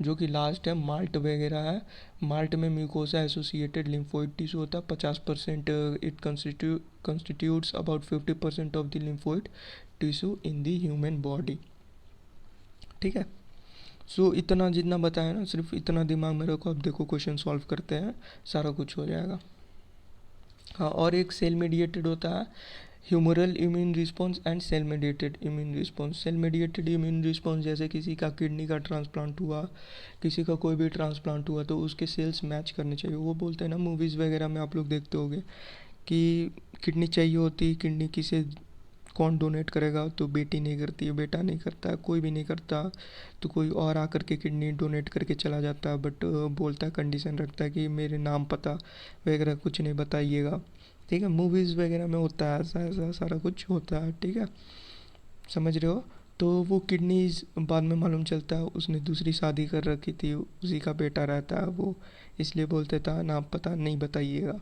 जो कि लास्ट है, माल्ट वगैरह है। माल्ट में म्यूकोसा एसोसिएटेड लिम्फोइड टिश्यू होता है 50%, it constitutes about 50% of the lymphoid tissue in the human body, ठीक है। सो इतना जितना बताया ना, सिर्फ इतना दिमाग में रखो, अब देखो क्वेश्चन सॉल्व करते हैं, सारा कुछ हो जाएगा। हाँ, और एक सेल मेडिएटेड होता है humoral immune response and cell mediated immune response. Cell mediated immune response जैसे किसी का किडनी का ट्रांसप्लांट हुआ, किसी का कोई भी ट्रांसप्लांट हुआ, तो उसके सेल्स मैच करने चाहिए। वो बोलते हैं ना, मूवीज़ वगैरह में आप लोग देखते होगे कि किडनी चाहिए होती, किडनी किसे कौन डोनेट करेगा, तो बेटी नहीं करती है, बेटा नहीं करता है, कोई भी नहीं करता, तो कोई और आकर के किडनी डोनेट करके चला जाता है, बट बोलता है, कंडीशन रखता है कि मेरे नाम पता वगैरह कुछ नहीं बताइएगा, ठीक है। मूवीज़ वगैरह में होता है ऐसा ऐसा सारा कुछ होता है, ठीक है, समझ रहे हो। तो वो किडनीज बाद में मालूम चलता है उसने दूसरी शादी कर रखी थी, उसी का बेटा रहता है वो, इसलिए बोलते था नाम पता नहीं बताइएगा,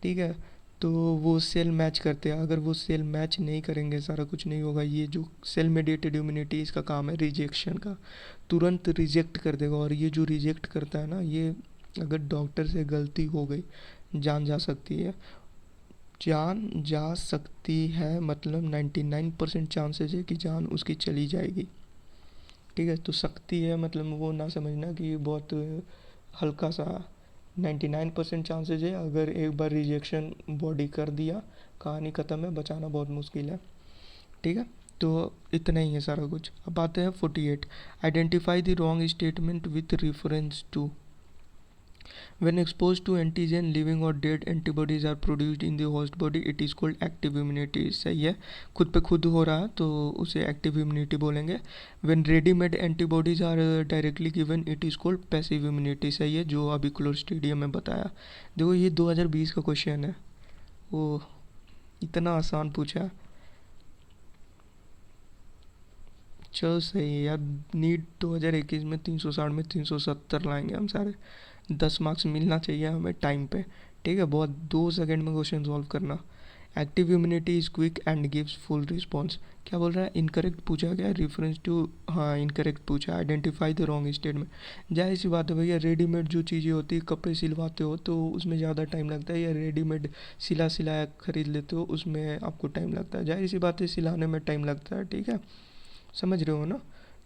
ठीक है। तो वो सेल मैच करते हैं, अगर वो सेल मैच नहीं करेंगे सारा कुछ नहीं होगा। ये जो सेल मेडिएटेड इम्यूनिटी, इसका काम है रिजेक्शन का, तुरंत रिजेक्ट कर देगा। और ये जो रिजेक्ट करता है ना, ये अगर डॉक्टर से गलती हो गई, जान जा सकती है, जान जा सकती है, मतलब 99% चांसेस है कि जान उसकी चली जाएगी, ठीक है। तो सकती है मतलब वो ना समझना कि बहुत हल्का सा, 99% चांसेस है, अगर एक बार रिजेक्शन बॉडी कर दिया, कहानी ख़त्म है, बचाना बहुत मुश्किल है, ठीक है। तो इतना ही है सारा कुछ। अब आते हैं 48, identify the wrong statement with reference to. When exposed to antigen, living or dead antibodies are produced in the host body. It is called active immunity. सही है, खुद पे खुद हो रहा तो उसे active immunity बोलेंगे। When ready-made antibodies are directly given, it is called passive immunity. सही है, जो अभी क्लोस्ट्रीडियम में बताया। देखो ये 2020 का क्वेश्चन है, वो इतना आसान पूछा। चलो सही है यार। नीट 2021 में 360 में 370 लाएंगे हम सारे। 10 मार्क्स मिलना चाहिए हमें टाइम पे। ठीक है, बहुत 2 सेकंड में क्वेश्चन सॉल्व करना। Active immunity is quick and gives full response. क्या बोल रहा है, इनकरेक्ट पूछा गया, रेफरेंस टू, हाँ इनकरेक्ट पूछा, आइडेंटिफाई द रॉन्ग स्टेटमेंट। जाहिर सी बात है भैया, रेडीमेड जो चीज़ें होती है, कपड़े सिलवाते हो तो उसमें ज़्यादा टाइम लगता है, या रेडीमेड सिला सिलाया खरीद लेते हो उसमें आपको टाइम लगता है। जाहिर सी बात है, सिलाने में टाइम लगता है। ठीक है, समझ रहे हो ना।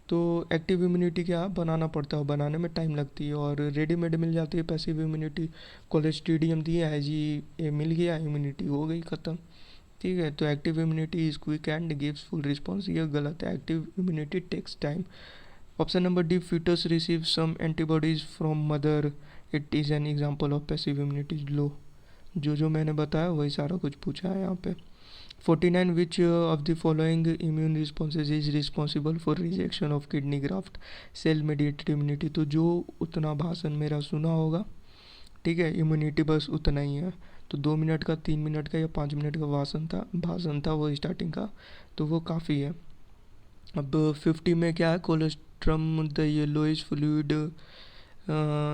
तो एक्टिव इम्यूनिटी क्या बनाना पड़ता है, बनाने में टाइम लगती है, और रेडीमेड मिल जाती है पैसिव इम्यूनिटी। कोलेस्ट्रीडियम दिया है जी, ये मिल गया, इम्यूनिटी हो गई ख़त्म। ठीक है, तो active immunity is quick and gives full response, ये गलत है। Active immunity takes time. Option number D, foetus receive some antibodies from mother, it is an example of passive immunity. लो, जो मैंने बताया वही सारा कुछ पूछा है यहाँ पे। 49, which of the following immune responses is responsible for rejection of kidney graft, cell mediated immunity। तो जो उतना भाषण मेरा सुना होगा, ठीक है, इम्यूनिटी बस उतना ही है। तो 2 मिनट का, 3 मिनट का या 5 मिनट का भाषण था वो स्टार्टिंग का, तो वो काफ़ी है। अब 50 में क्या है, colostrum the yellowish fluid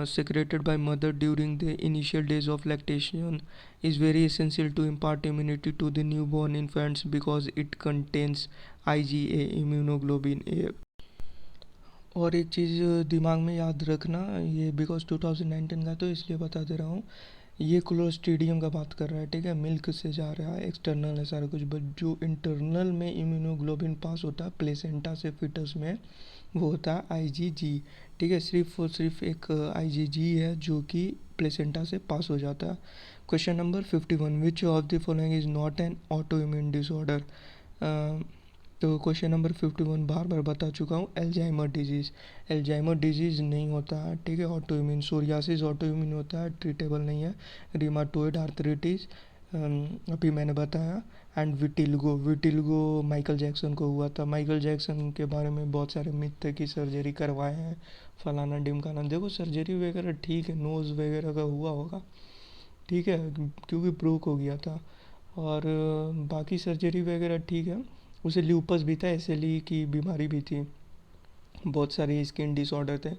secreted by mother during the initial days of lactation is very essential to impart immunity to the newborn infants because it contains IgA, immunoglobulin A। और एक चीज़ दिमाग में याद रखना, ये बिकॉज 2019 का तो इसलिए बता दे रहा हूँ, ये क्लोस्ट्रीडियम का बात कर रहा है। ठीक है, मिल्क से जा रहा है, एक्सटर्नल है सारा कुछ, बट जो इंटरनल में इम्यूनोग्लोबिन पास होता है प्लेसेंटा से फिटस में, वो होता है IgG। ठीक है, सिर्फ और सिर्फ एक IgG है जो कि प्लेसेंटा से पास हो जाता है। Question number 51, which of the following is not an auto immune disorder. तो क्वेश्चन नंबर 51 बार बार बता चुका हूँ, एल्जाइमर डिजीज़। एल्जाइमर डिजीज़ नहीं होता है। ठीक है, auto immune, psoriasis auto immune होता है, ट्रीटेबल नहीं है। रिमाटोइड आर्थराइटिस अभी मैंने बताया। एंड विटिल्गो माइकल जैक्सन को हुआ था। माइकल जैक्सन के बारे में बहुत सारे मिथ थे कि सर्जरी करवाए हैं, फलाना ढिमकाना। देखो सर्जरी वगैरह ठीक है, नोज़ वगैरह का हुआ होगा, ठीक है, क्योंकि ब्रोक हो गया था। और बाकी सर्जरी वगैरह ठीक है। उसे ल्यूपस भी था, एसएलई की बीमारी भी थी, बहुत सारे स्किन डिसऑर्डर थे।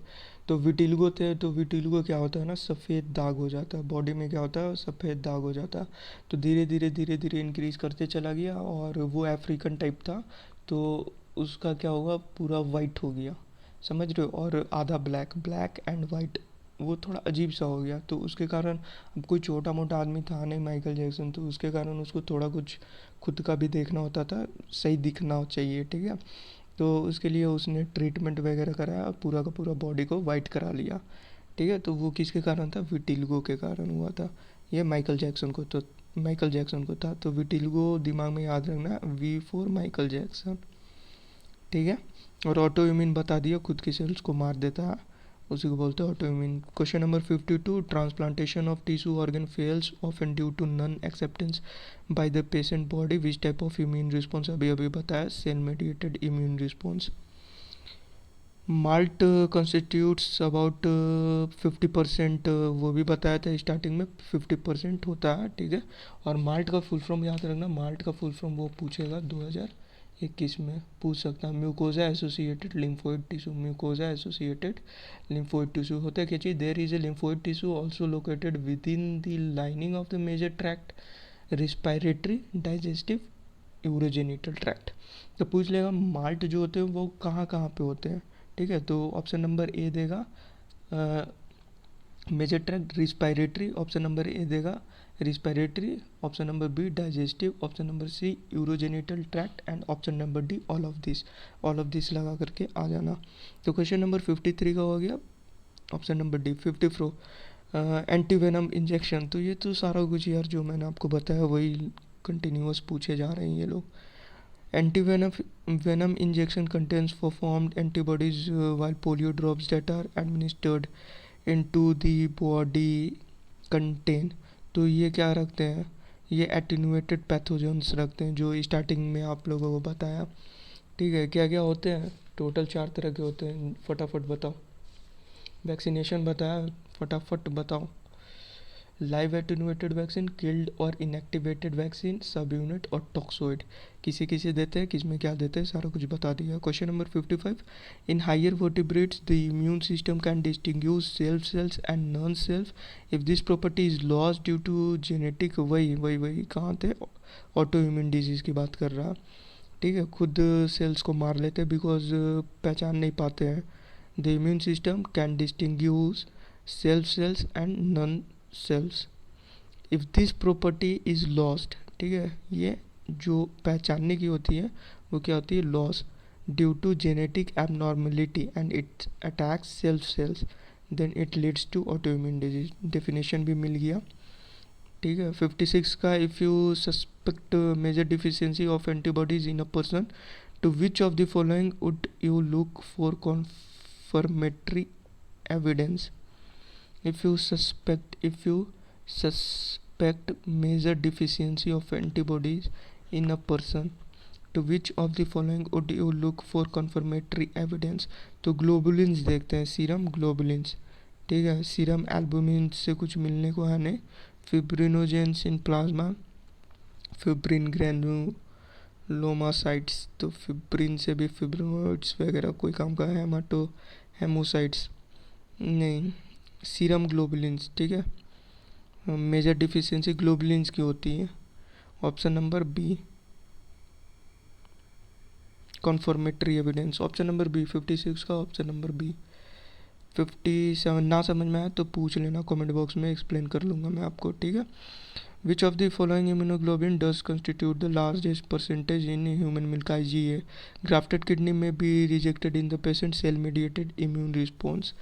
तो विटिल्गो थे, तो विटिल्गो क्या होता है ना, सफ़ेद दाग हो जाता है बॉडी में, क्या होता है, सफ़ेद दाग हो जाता है। तो धीरे धीरे धीरे धीरे इंक्रीज़ करते चला गया, और वो अफ्रीकन टाइप था, तो उसका क्या हुआ, पूरा वाइट हो गया, समझ रहे हो, और आधा ब्लैक, ब्लैक एंड वाइट, वो थोड़ा अजीब सा हो गया। तो उसके कारण, अब कोई छोटा मोटा आदमी था नहीं माइकल जैक्सन, तो उसके कारण उसको थोड़ा कुछ खुद का भी देखना होता था, सही दिखना चाहिए। ठीक है, तो उसके लिए उसने ट्रीटमेंट वगैरह कराया, पूरा का पूरा बॉडी को वाइट करा लिया। ठीक है, तो वो किसके कारण था, विटिल्गो के कारण हुआ था। ये माइकल जैक्सन को था। तो विटिल्गो दिमाग में याद रखना, V for माइकल जैक्सन। ठीक है, और ऑटो इम्यून बता दिया, खुद की सेल्स को मार देता है, उसी को बोलते हैं auto immune. Question number 52, transplantation of tissue organ fails often due to non acceptance by the patient body, which type of immune response, अभी अभी बताया, cell mediated immune response. MALT constitutes about 50%, वो भी बताया था स्टार्टिंग में, 50% होता है। ठीक है, और माल्ट का फुल फॉर्म याद रखना, माल्ट का फुल फॉर्म वो पूछेगा 2021 में, पूछ सकता है। Mucosa associated lymphoid tissue, mucosa associated lymphoid tissue होता है क्या चीज़, there is a lymphoid tissue also located within the lining of the major tract, respiratory, digestive, urogenital tract. तो पूछ लेगा माल्ट जो होते हैं वो कहाँ कहाँ पे होते हैं। ठीक है, तो ऑप्शन नंबर ए देगा major tract, respiratory, option number A देगा respiratory, option number B digestive, option number C urogenital tract, and option number D all of this लगा करके आ जाना। तो क्वेश्चन नंबर 53 का हो गया, option number D 54, antivenom injection. तो ये तो सारा कुछ यार जो मैंने आपको बताया वही कंटिन्यूअस पूछे जा रहे हैं ये लोग। Antivenom injection contains performed antibodies while polio drops that are administered into the body contain। तो ये क्या रखते हैं, ये एटीन्यूएटेड पैथोजेंस रखते हैं, जो स्टार्टिंग में आप लोगों को बताया। ठीक है, क्या क्या होते हैं, टोटल 4 तरह के होते हैं, फटाफट बताओ। वैक्सीनेशन बताया, फटाफट बताओ। लाइव एटेनुएटेड वैक्सीन, किल्ड और इनएक्टिवेटेड वैक्सीन, सब यूनिट और टॉक्सोइड। किसी किसी देते हैं, किस में क्या देते हैं, सारा कुछ बता दिया। Question number 55, in higher vertebrates the immune system can distinguish self cells and non self if this property is lost due to genetic, वही कहाँ थे, ऑटो इम्यून डिजीज़ की बात कर रहा। ठीक है, खुद सेल्स को मार लेते हैं बिकॉज पहचान नहीं पाते हैं। The immune system can distinguish self cells and non cells if this property is lost. ठीक है, ये जो पहचानने की होती है वो क्या होती है, loss due to genetic abnormality and it attacks self cells then it leads to autoimmune disease. Definition भी मिल गया। ठीक है, 56 का, if you suspect major deficiency of antibodies in a person to which of the following would you look for confirmatory evidence. if you suspect major deficiency of antibodies in a person, to which of the following would you look for confirmatory evidence। तो globulins देखते हैं, serum globulins. ठीक है, serum albumin से कुछ मिलने को है नहीं। फिब्रिनोजेंस इन प्लाज्मा, फिब्रिन ग्रैनुलोमासाइट्स, तो फिब्रिन से भी फिब्रिनोइड्स वगैरह कोई काम का, हेमोसाइट्स नहीं, सीरम ग्लोबुलिन्स। ठीक है, मेजर डिफिशियंसी ग्लोबुलिन्स की होती है। Option number B, confirmatory evidence. Option number B 56 का, ऑप्शन नंबर बी। 57 ना समझ में आया तो पूछ लेना कमेंट बॉक्स में, एक्सप्लेन कर लूँगा मैं आपको। ठीक है, which of the following immunoglobin does constitute the largest percentage in human milk, IgA। Grafted kidney में be rejected in the patient cell mediated immune response.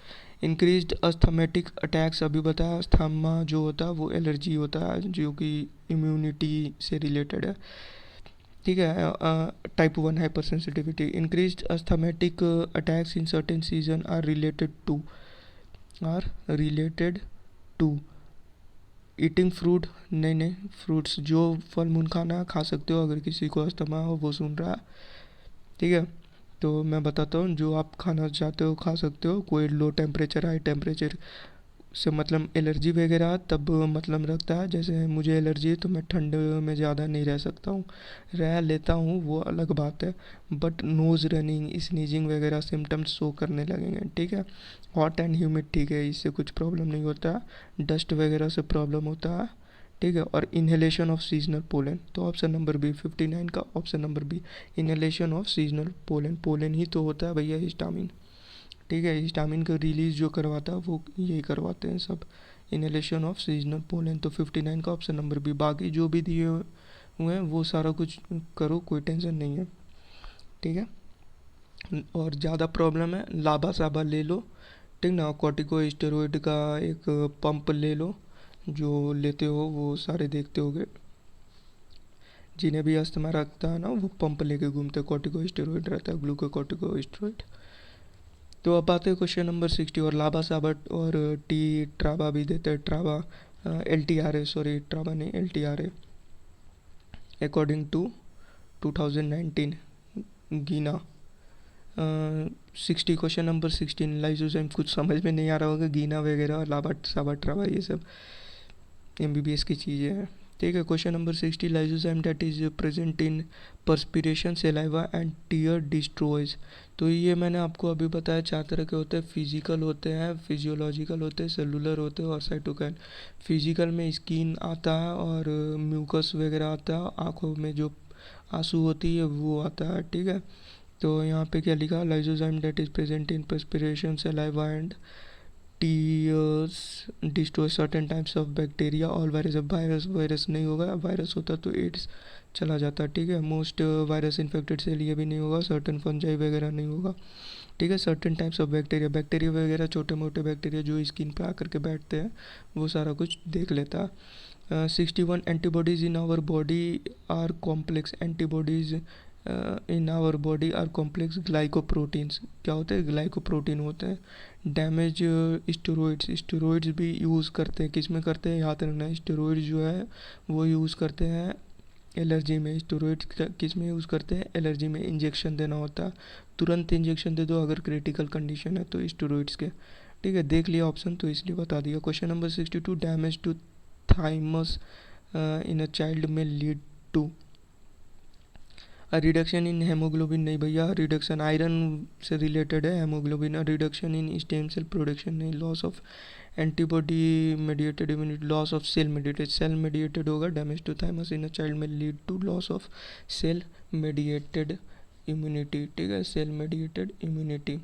Increased asthmatic attacks, अभी बताया, अस्थमा जो होता है वो एलर्जी होता है जो कि इम्यूनिटी से रिलेटेड है। ठीक है, type 1 hyper sensitivity. Increased asthmatic attacks in certain season are related to eating fruit, नहीं फ्रूट्स, जो फल मूल खाना खा सकते हो अगर किसी को अस्थमा हो, वो सुन रहा है। ठीक है, तो मैं बताता हूँ, जो आप खाना चाहते हो खा सकते हो। कोई लो टेम्परेचर हाई टेम्परेचर से मतलब एलर्जी वगैरह तब मतलब रखता है। जैसे मुझे एलर्जी है तो मैं ठंड में ज़्यादा नहीं रह सकता हूँ, रह लेता हूँ वो अलग बात है, बट नोज़ रनिंग स्नीजिंग वगैरह सिम्टम्स शो करने लगेंगे। ठीक है, हॉट एंड ह्यूमिड, ठीक है, इससे कुछ प्रॉब्लम नहीं होता, डस्ट वगैरह से प्रॉब्लम होता है। ठीक है, और इन्हेलेशन ऑफ सीजनल पोलन, तो ऑप्शन नंबर बी 59 का, option number B, inhalation of seasonal pollen. Pollen ही तो होता है भैया हिस्टामिन। ठीक है, हिस्टामिन का रिलीज जो करवाता है वो यही करवाते हैं सब, इनहेलेशन ऑफ सीजनल पोलन। तो 59 का ऑप्शन नंबर बी। बाकी जो भी दिए हुए हैं वो सारा कुछ करो, कोई टेंशन नहीं है। ठीक है, और ज़्यादा प्रॉब्लम है लाबा साबा ले लो। ठीक ना, कॉर्टिकोस्टेरॉइड का एक पंप ले लो, जो लेते हो वो सारे देखते होगे, जिन्हें भी अस्थमा रखता है ना वो पंप लेके घूमते हैं, कॉर्टिकोस्टेरॉइड रहता है, ग्लूकोकॉर्टिकोस्टेरॉइड। तो अब आते हैं क्वेश्चन नंबर 60, और लाबा साबट और टी ट्राबा भी देते हैं, ट्राबा LTRA, सॉरी ट्राबा नहीं LTRA, according to 2019 GINA. 60, question number 16, lysozyme, कुछ समझ में नहीं आ रहा होगा, गीना वगैरह लाबा साबा ट्राबा ये सब MBBS की चीज़ें हैं। ठीक है, question number 60, lysozyme that is present in perspiration saliva and tear destroys. तो ये मैंने आपको अभी बताया 4 तरह के होते हैं, फिजिकल होते हैं, फिजियोलॉजिकल होते हैं, सेलुलर होते हैं और साइटोकाइन। फिजिकल में स्किन आता है और म्यूकस वगैरह आता है, आँखों में जो आंसू होती है वो आता है। ठीक है, तो यहाँ पे क्या लिखा, lysozyme that is present in perspiration saliva and tears destroy certain types of bacteria और वायरस। अब वायरस नहीं होगा, वायरस होता तो एड्स चला जाता। ठीक है, मोस्ट वायरस इन्फेक्टेड सेल ये भी नहीं होगा, सर्टेन फंजाई वगैरह नहीं होगा। ठीक है, सर्टेन टाइप्स ऑफ बैक्टीरिया वगैरह छोटे मोटे बैक्टीरिया जो स्किन पे आकर के बैठते हैं वो सारा कुछ देख लेता है। 61, antibodies in our body are complex antibodies in our body are complex glycoproteins. क्या होते हैं, ग्लाइकोप्रोटीन होते हैं। डैमेज स्टेरॉइड्स भी यूज़ करते हैं, किस में करते हैं याद रखना, स्टेरॉइड्स जो है वो यूज़ करते हैं एलर्जी में। स्टेरॉइड्स किस में यूज़ करते हैं, एलर्जी में। इंजेक्शन देना होता है, तुरंत इंजेक्शन दे दो अगर क्रिटिकल कंडीशन है तो स्टेरॉइड्स के। ठीक है, देख लिया ऑप्शन तो इसलिए बता दिया। Question number 62, damage to thymus in a child may lead to reduction in haemoglobin नहीं भैया, रिडक्शन आयरन से रिलेटेड है haemoglobin. Reduction in stem cell production नहीं, loss of antibody mediated immunity, loss of cell mediated होगा। Damage to thymus in a child may lead to loss of cell mediated immunity, ठीक है, cell mediated immunity.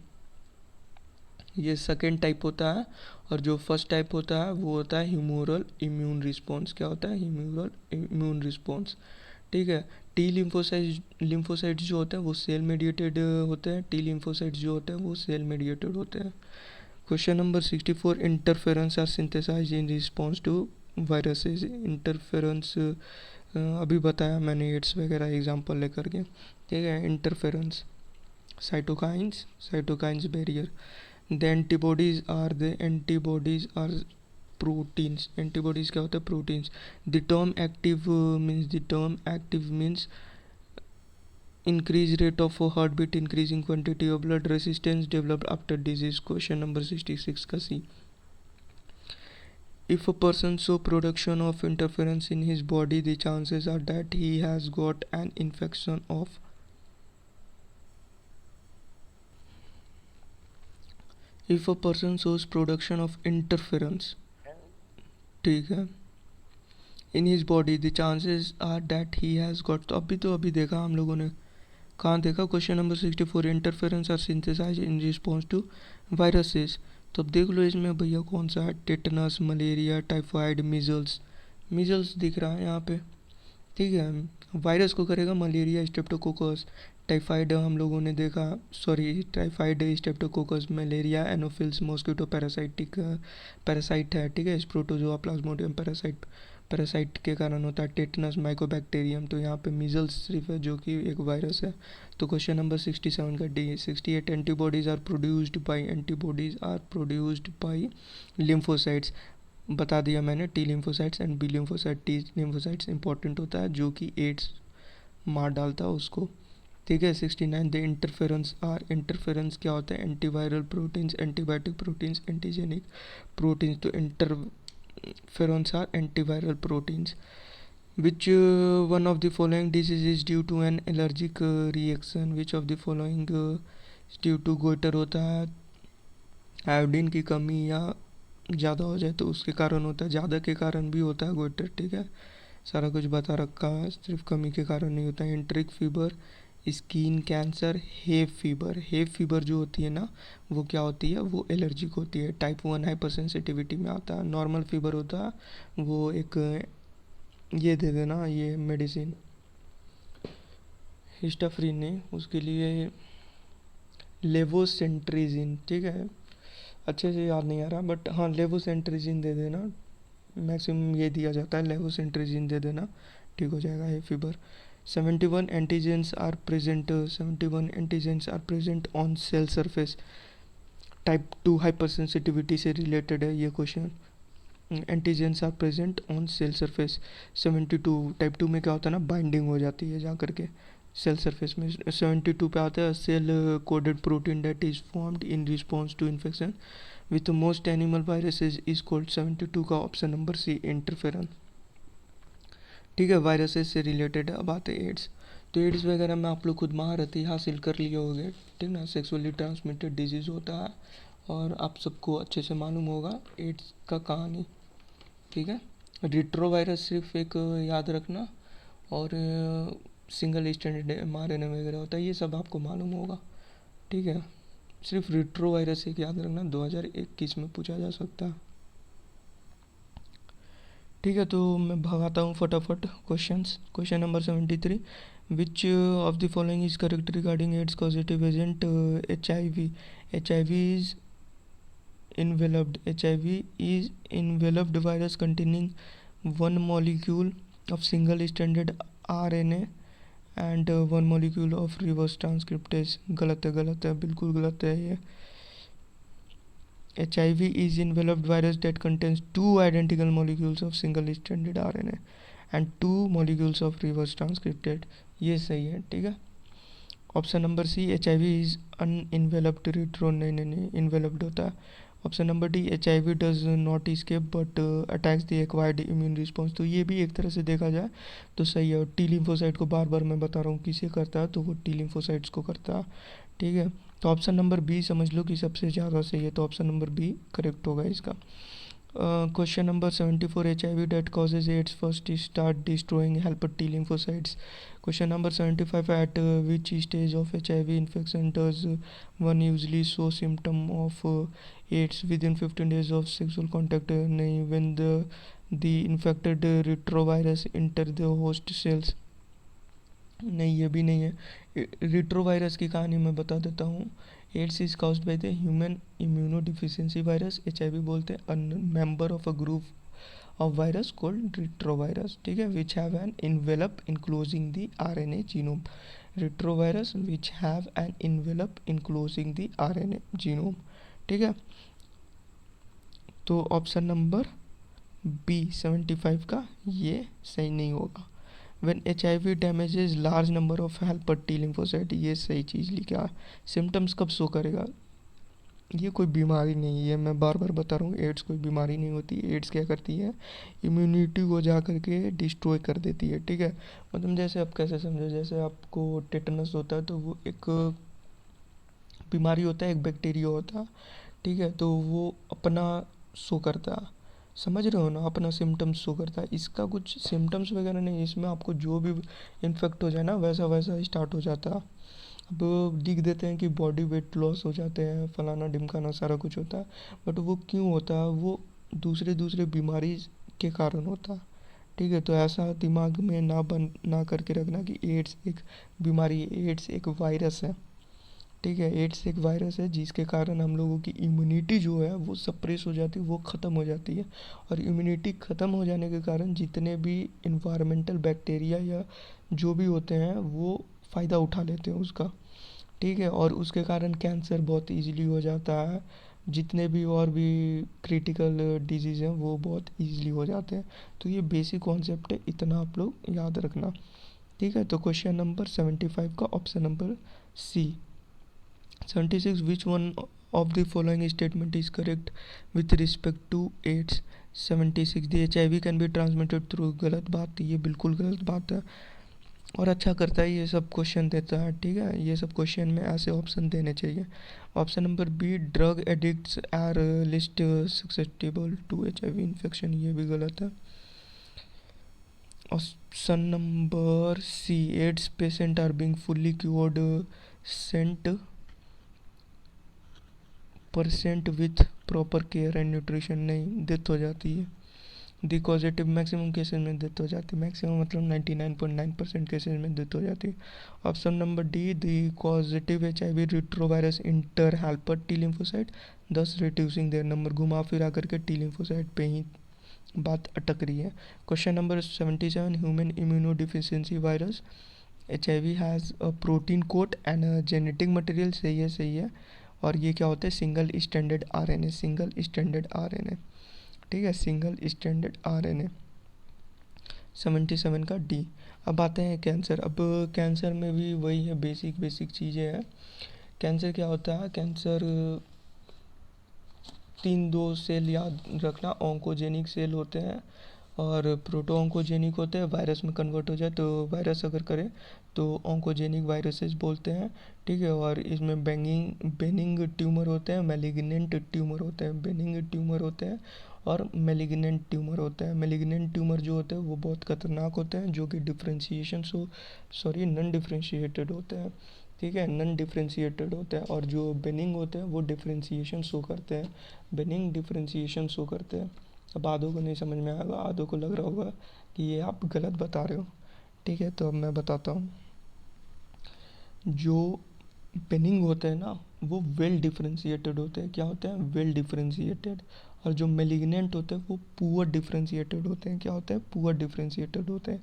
ये second type होता है। और जो first type होता है वो होता है ह्यूमोरल इम्यून रिस्पॉन्स। क्या होता है? ह्यूमोरल इम्यून रिस्पॉन्स, ठीक है। टी लिम्फोसाइट्स जो होते हैं वो सेल मेडिएटेड होते हैं। टी लिम्फोसाइट्स जो होते हैं वो सेल मेडिएटेड होते हैं। Question number 64, interference are synthesized in response to viruses. Interference अभी बताया मैंने एड्स वगैरह एग्जांपल लेकर के, ठीक है। Interference, cytokines barrier. The antibodies are proteins. Antibodies क्या होता है? Proteins. The term active means increase rate of heartbeat, increasing quantity of blood, resistance developed after disease. Question number 66 का C. If a person show production of interference in his body, the chances are that he has got an infection of. If a person shows production of interference, ठीक है, in his body, the chances are that he has got. तो अभी देखा हम लोगों ने, कहाँ देखा? Question number 64, interference are synthesize in response to viruses. तो अब देख लो इसमें भैया कौन सा है? टेटनस, मलेरिया, टाइफाइड, मीजल्स दिख रहा है यहाँ पे, ठीक है। वायरस को करेगा मलेरिया, स्ट्रेप्टोकोकस। टाइफाइड हम लोगों ने देखा, typhoid, Streptococcus, malaria, Anopheles, mosquito parasite है, ठीक है। प्रोटोजोआ प्लाज्मोडियम पैरासाइट के कारण होता है। Tetanus Mycobacterium. तो यहाँ पे मीजल्स सिर्फ है जो कि एक वायरस है। तो क्वेश्चन नंबर 67 का D. 68, antibodies are produced by lymphocytes. बता दिया मैंने, T lymphocytes and B lymphocyte. T lymphocytes important होता है जो कि एड्स मार डालता है उसको, ठीक है। 69, द इंटरफेरेंस क्या होता है? Antiviral proteins, antibiotic proteins, antigenic proteins. तो interferons are antiviral proteins. Which one of the following disease is due to an allergic reaction? Which of the following is due to goitre होता है, iodine की कमी या ज़्यादा हो जाए तो उसके कारण होता है। ज़्यादा के कारण भी होता है गोइटर, ठीक है। सारा कुछ बता रखा है, सिर्फ कमी के कारण नहीं होता है। एंट्रिक fever, skin cancer, have fever जो होती है ना वो क्या होती है? वो एलर्जिक होती है। टाइप 1 हाइपर सेंसिटिविटी में आता है। नॉर्मल फीवर होता है वो एक, ये दे देना ये मेडिसिन हिस्टाफ्रीन ने, उसके लिए लेवोसेंट्रिजिन, ठीक है। अच्छे से याद नहीं आ रहा बट हाँ लेवोसेंट्रिजिन दे देना, मैक्सिमम ये दिया जाता है, लेवोसेंट्रिजिन दे देना, ठीक हो जाएगा ये fever. 71 antigens are present on cell surface. Type 2 hyper sensitivity से रिलेटेड है ये question. Antigens are present on cell surface. 72 type 2 में क्या होता है ना, बाइंडिंग हो जाती है जा करके सेल सरफेस में। 72 पे आता है cell coded protein that is formed in response to infection with most animal viruses is called. 72 का ऑप्शन नंबर सी, इंटरफेरन, ठीक है। वायरसेस से रिलेटेड है। अब आते हैं एड्स। तो एड्स वगैरह में आप लोग खुद महारथी हासिल कर लिए होंगे, ठीक ना। सेक्सुअली ट्रांसमिटेड डिजीज़ होता है और आप सबको अच्छे से मालूम होगा एड्स का कहानी, ठीक है। रिट्रोवायरस सिर्फ एक याद रखना, और सिंगल स्टैंडर्ड mRNA वगैरह होता है, ये सब आपको मालूम होगा, ठीक है। सिर्फ रिट्रोवायरस एक याद रखना, 2021 में पूछा जा सकता है, ठीक है। तो मैं भगाता हूँ फटाफट questions. Question number 73, which of the following is correct regarding AIDS causative agent? HIV। HIV is enveloped virus containing one molecule of single stranded RNA and one molecule of reverse transcriptase। गलत है, बिल्कुल गलत है ये। HIV is enveloped virus that contains two identical molecules of single stranded RNA and two molecules of reverse transcriptase। ये सही है, ठीक है। Option number C, HIV is unenveloped retro, नहीं, इन्वेलप्ड होता है। Option number D, HIV does not escape but attacks the acquired immune response. तो ये भी एक तरह से देखा जाए तो सही है। और टी लिम्फोसाइट को बार बार मैं बता रहा हूँ किसे करता है, तो वो टी लिम्फोसाइट्स को करता है। ठीक है, तो ऑप्शन नंबर बी समझ लो कि सबसे ज़्यादा सही है, तो ऑप्शन नंबर बी करेक्ट होगा इसका। Question number 74, HIV that causes AIDS first start destroying helper T lymphocytes. Question number 75, at which stage of HIV infection does one usually show symptom of AIDS within 15 days of sexual contact? नहीं, when the infected retrovirus enter the host cells। नहीं, ये भी नहीं है। Retrovirus की कहानी मैं बता देता हूँ। AIDS is caused by the human immunodeficiency virus, HIV बोलते हैं, member of a group of virus called retrovirus। ठीक है, which have an envelope enclosing the RNA genome। retrovirus which have an envelope enclosing the RNA genome। ठीक है, तो option number B 75 का ये सही नहीं होगा। When HIV damages large number of helper T lymphocyte, ये सही चीज़ लिखा। सिम्टम्स कब शो करेगा? ये कोई बीमारी नहीं है, मैं बार बार बता रहा हूँ, एड्स कोई बीमारी नहीं होती। एड्स क्या करती है, इम्यूनिटी को जा करके डिस्ट्रॉय कर देती है। ठीक है, मतलब जैसे आप कैसे समझो, जैसे आपको टेटनस होता है तो वो एक बीमारी होता है, एक बैक्टीरिया होता है। ठीक है, तो वो अपना शो करता है, समझ रहे हो ना, अपना सिम्टम्स शो करता है। इसका कुछ सिम्टम्स वगैरह नहीं, इसमें आपको जो भी इन्फेक्ट हो जाए ना वैसा वैसा स्टार्ट हो जाता है। अब लिख देते हैं कि बॉडी वेट लॉस हो जाते हैं, फलाना ढिमकाना सारा कुछ होता है, बट वो क्यों होता है, वो दूसरे दूसरे बीमारी के कारण होता है। ठीक है, तो ऐसा दिमाग में ना करके रखना कि एड्स एक बीमारी है, एड्स एक वायरस है। ठीक है, एड्स एक वायरस है जिसके कारण हम लोगों की इम्यूनिटी जो है वो सप्रेस हो जाती है, वो ख़त्म हो जाती है। और इम्यूनिटी ख़त्म हो जाने के कारण जितने भी इन्वायरमेंटल बैक्टीरिया या जो भी होते हैं वो फ़ायदा उठा लेते हैं उसका। ठीक है, और उसके कारण कैंसर बहुत इजीली हो जाता है, जितने भी और भी क्रिटिकल डिजीज़ हैं वो बहुत इजीली हो जाते हैं। तो ये बेसिक कॉन्सेप्ट है, इतना आप लोग याद रखना। ठीक है, तो क्वेश्चन नंबर 75 का option number C. 76, which one of the following statement is correct with respect to AIDS? 76, the HIV can be transmitted through, गलत बात, ये बिल्कुल गलत बात है। और अच्छा करता है ये सब क्वेश्चन देता है। ठीक है, ये सब क्वेश्चन में ऐसे ऑप्शन देने चाहिए। Option number B, drug addicts are least susceptible to HIV infection, ये भी गलत है। Option number C, AIDS patient are being fully cured cent percent with proper care and nutrition, नहीं, डेथ हो जाती है। दी पॉजिटिव मैक्सिमम केसेज में death हो जाती है, मैक्सिमम मतलब 99.9% केसेज में डेथ हो जाती है। Option number D, the positive HIV retrovirus inter helper T lymphocyte दस रिड्यूसिंग देयर नंबर, घुमा फिरा करके टी लिम्फोसाइट पे ही बात अटक रही है। Question number 77, human immunodeficiency virus HIV has a protein coat and genetic material, सही है, सही है। और ये क्या होता है, single standard RNA, single standard RNA। ठीक है, सिंगल स्टैंडर्ड RNA। 77 का डी। अब आते हैं कैंसर। अब कैंसर में भी वही है, बेसिक बेसिक चीज़ें हैं। कैंसर क्या होता है, कैंसर दो सेल याद रखना, ऑन्कोजेनिक सेल होते हैं और प्रोटो ऑन्कोजेनिक होते हैं। वायरस में कन्वर्ट हो जाए तो वायरस अगर करे तो ऑन्कोजेनिक वायरसेस बोलते हैं। ठीक है, और इसमें बेनिंग ट्यूमर होते हैं, मैलिग्नेंट ट्यूमर होते हैं, बेनिंग ट्यूमर होते हैं और मैलिग्नेंट ट्यूमर होते हैं। मैलिग्नेंट ट्यूमर जो होते हैं वो बहुत खतरनाक होते हैं, जो कि नॉन डिफ्रेंशिएटेड होते हैं। ठीक है, नॉन डिफ्रेंशिएटेड होते हैं। और जो बेनिंग होते हैं वो डिफ्रेंशिएशन शो करते हैं, बेनिंग डिफ्रेंशिएशन शो करते हैं। अब आधों को नहीं समझ में आएगा, आधों को लग रहा होगा कि ये आप गलत बता रहे हो। ठीक है, तो अब मैं बताता हूँ। जो बेनिंग होते हैं ना वो वेल डिफ्रेंशिएटेड होते हैं, क्या होते हैं, वेल डिफ्रेंशिएटेड। और जो मेलिग्नेंट होते हैं वो पुअर डिफ्रेंशिएटेड होते हैं, क्या होते हैं, पुअर डिफ्रेंशिएटेड होते हैं।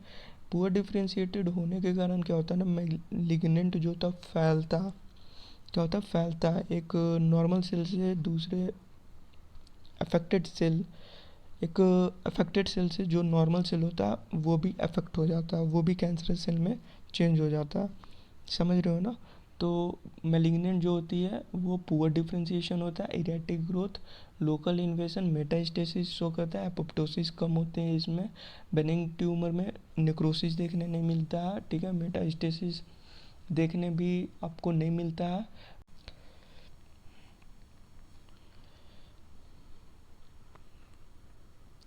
पुअर डिफ्रेंशिएटेड होने के कारण क्या होता है ना, मेलिग्नेंट जो होता है फैलता, क्या होता है, फैलता है एक नॉर्मल सेल से दूसरे अफेक्टेड सेल, एक अफेक्टेड सेल से जो नॉर्मल सेल होता है वो भी अफेक्ट हो जाता है, वो भी कैंसरस सेल में चेंज हो जाता है। समझ रहे हो ना। तो मेलिग्नेंट जो होती है वो पुअर डिफ्रेंशिएशन होता है, erratic growth, local इन्वेशन metastasis show करता है, एपोप्टोसिस कम होते हैं इसमें, बेनिंग ट्यूमर में नेक्रोसिस देखने नहीं मिलता है, ठीक है, मेटास्टेसिस देखने भी आपको नहीं मिलता है।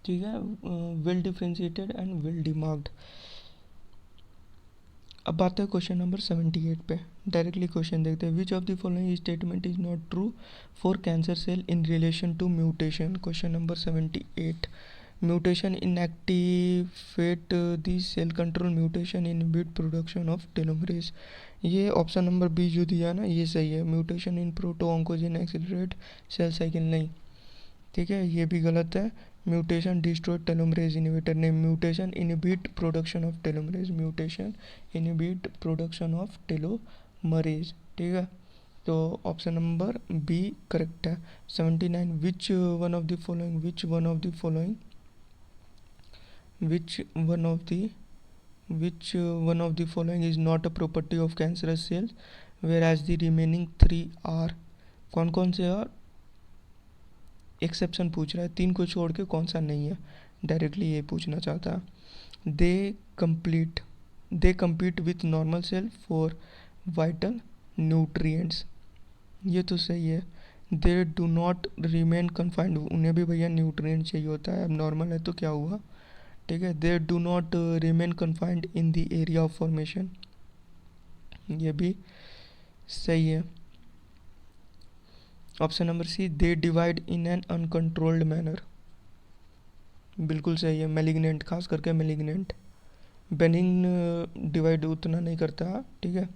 ठीक है, वेल डिफ्रेंशिएटेड एंड वेल डिमार्क्ड। अब बात है क्वेश्चन नंबर 78 पे। डायरेक्टली क्वेश्चन देखते हैं, which of the following statement is not true for cancer cell in relation to mutation. Question number 78, mutation inactivate the cell control, mutation inhibit production of telomerase. ये option number B जो दिया ना ये सही है, mutation in proto oncogene accelerate cell cycle नहीं, ठीक है, ये भी गलत है। म्यूटेशन डिस्ट्रॉय टेलोमरेज इनहिबिटर ने, mutation inhibit production of telomerase, mutation inhibit production of telomerase, ठीक है। तो ऑप्शन नंबर बी करेक्ट है। 79, विच one of the following, which one of the following, which one of the which one of the following is not a property of cancerous cells whereas the remaining 3 are। कौन कौन से और exception पूछ रहा है, तीन को छोड़ के कौन सा नहीं है, डायरेक्टली ये पूछना चाहता है। दे compete with normal cell for vital nutrients, ये तो सही है। They do not remain confined, उन्हें भी भैया न्यूट्रिएंट चाहिए होता है, अब नॉर्मल है तो क्या हुआ, ठीक है। They do not remain confined in the area of formation, ये भी सही है। Option number C, they divide in an uncontrolled manner, बिल्कुल सही है। मेलिग्नेंट, खास करके मेलिग्नेंट, बेनिग्न डिवाइड उतना नहीं करता, ठीक है,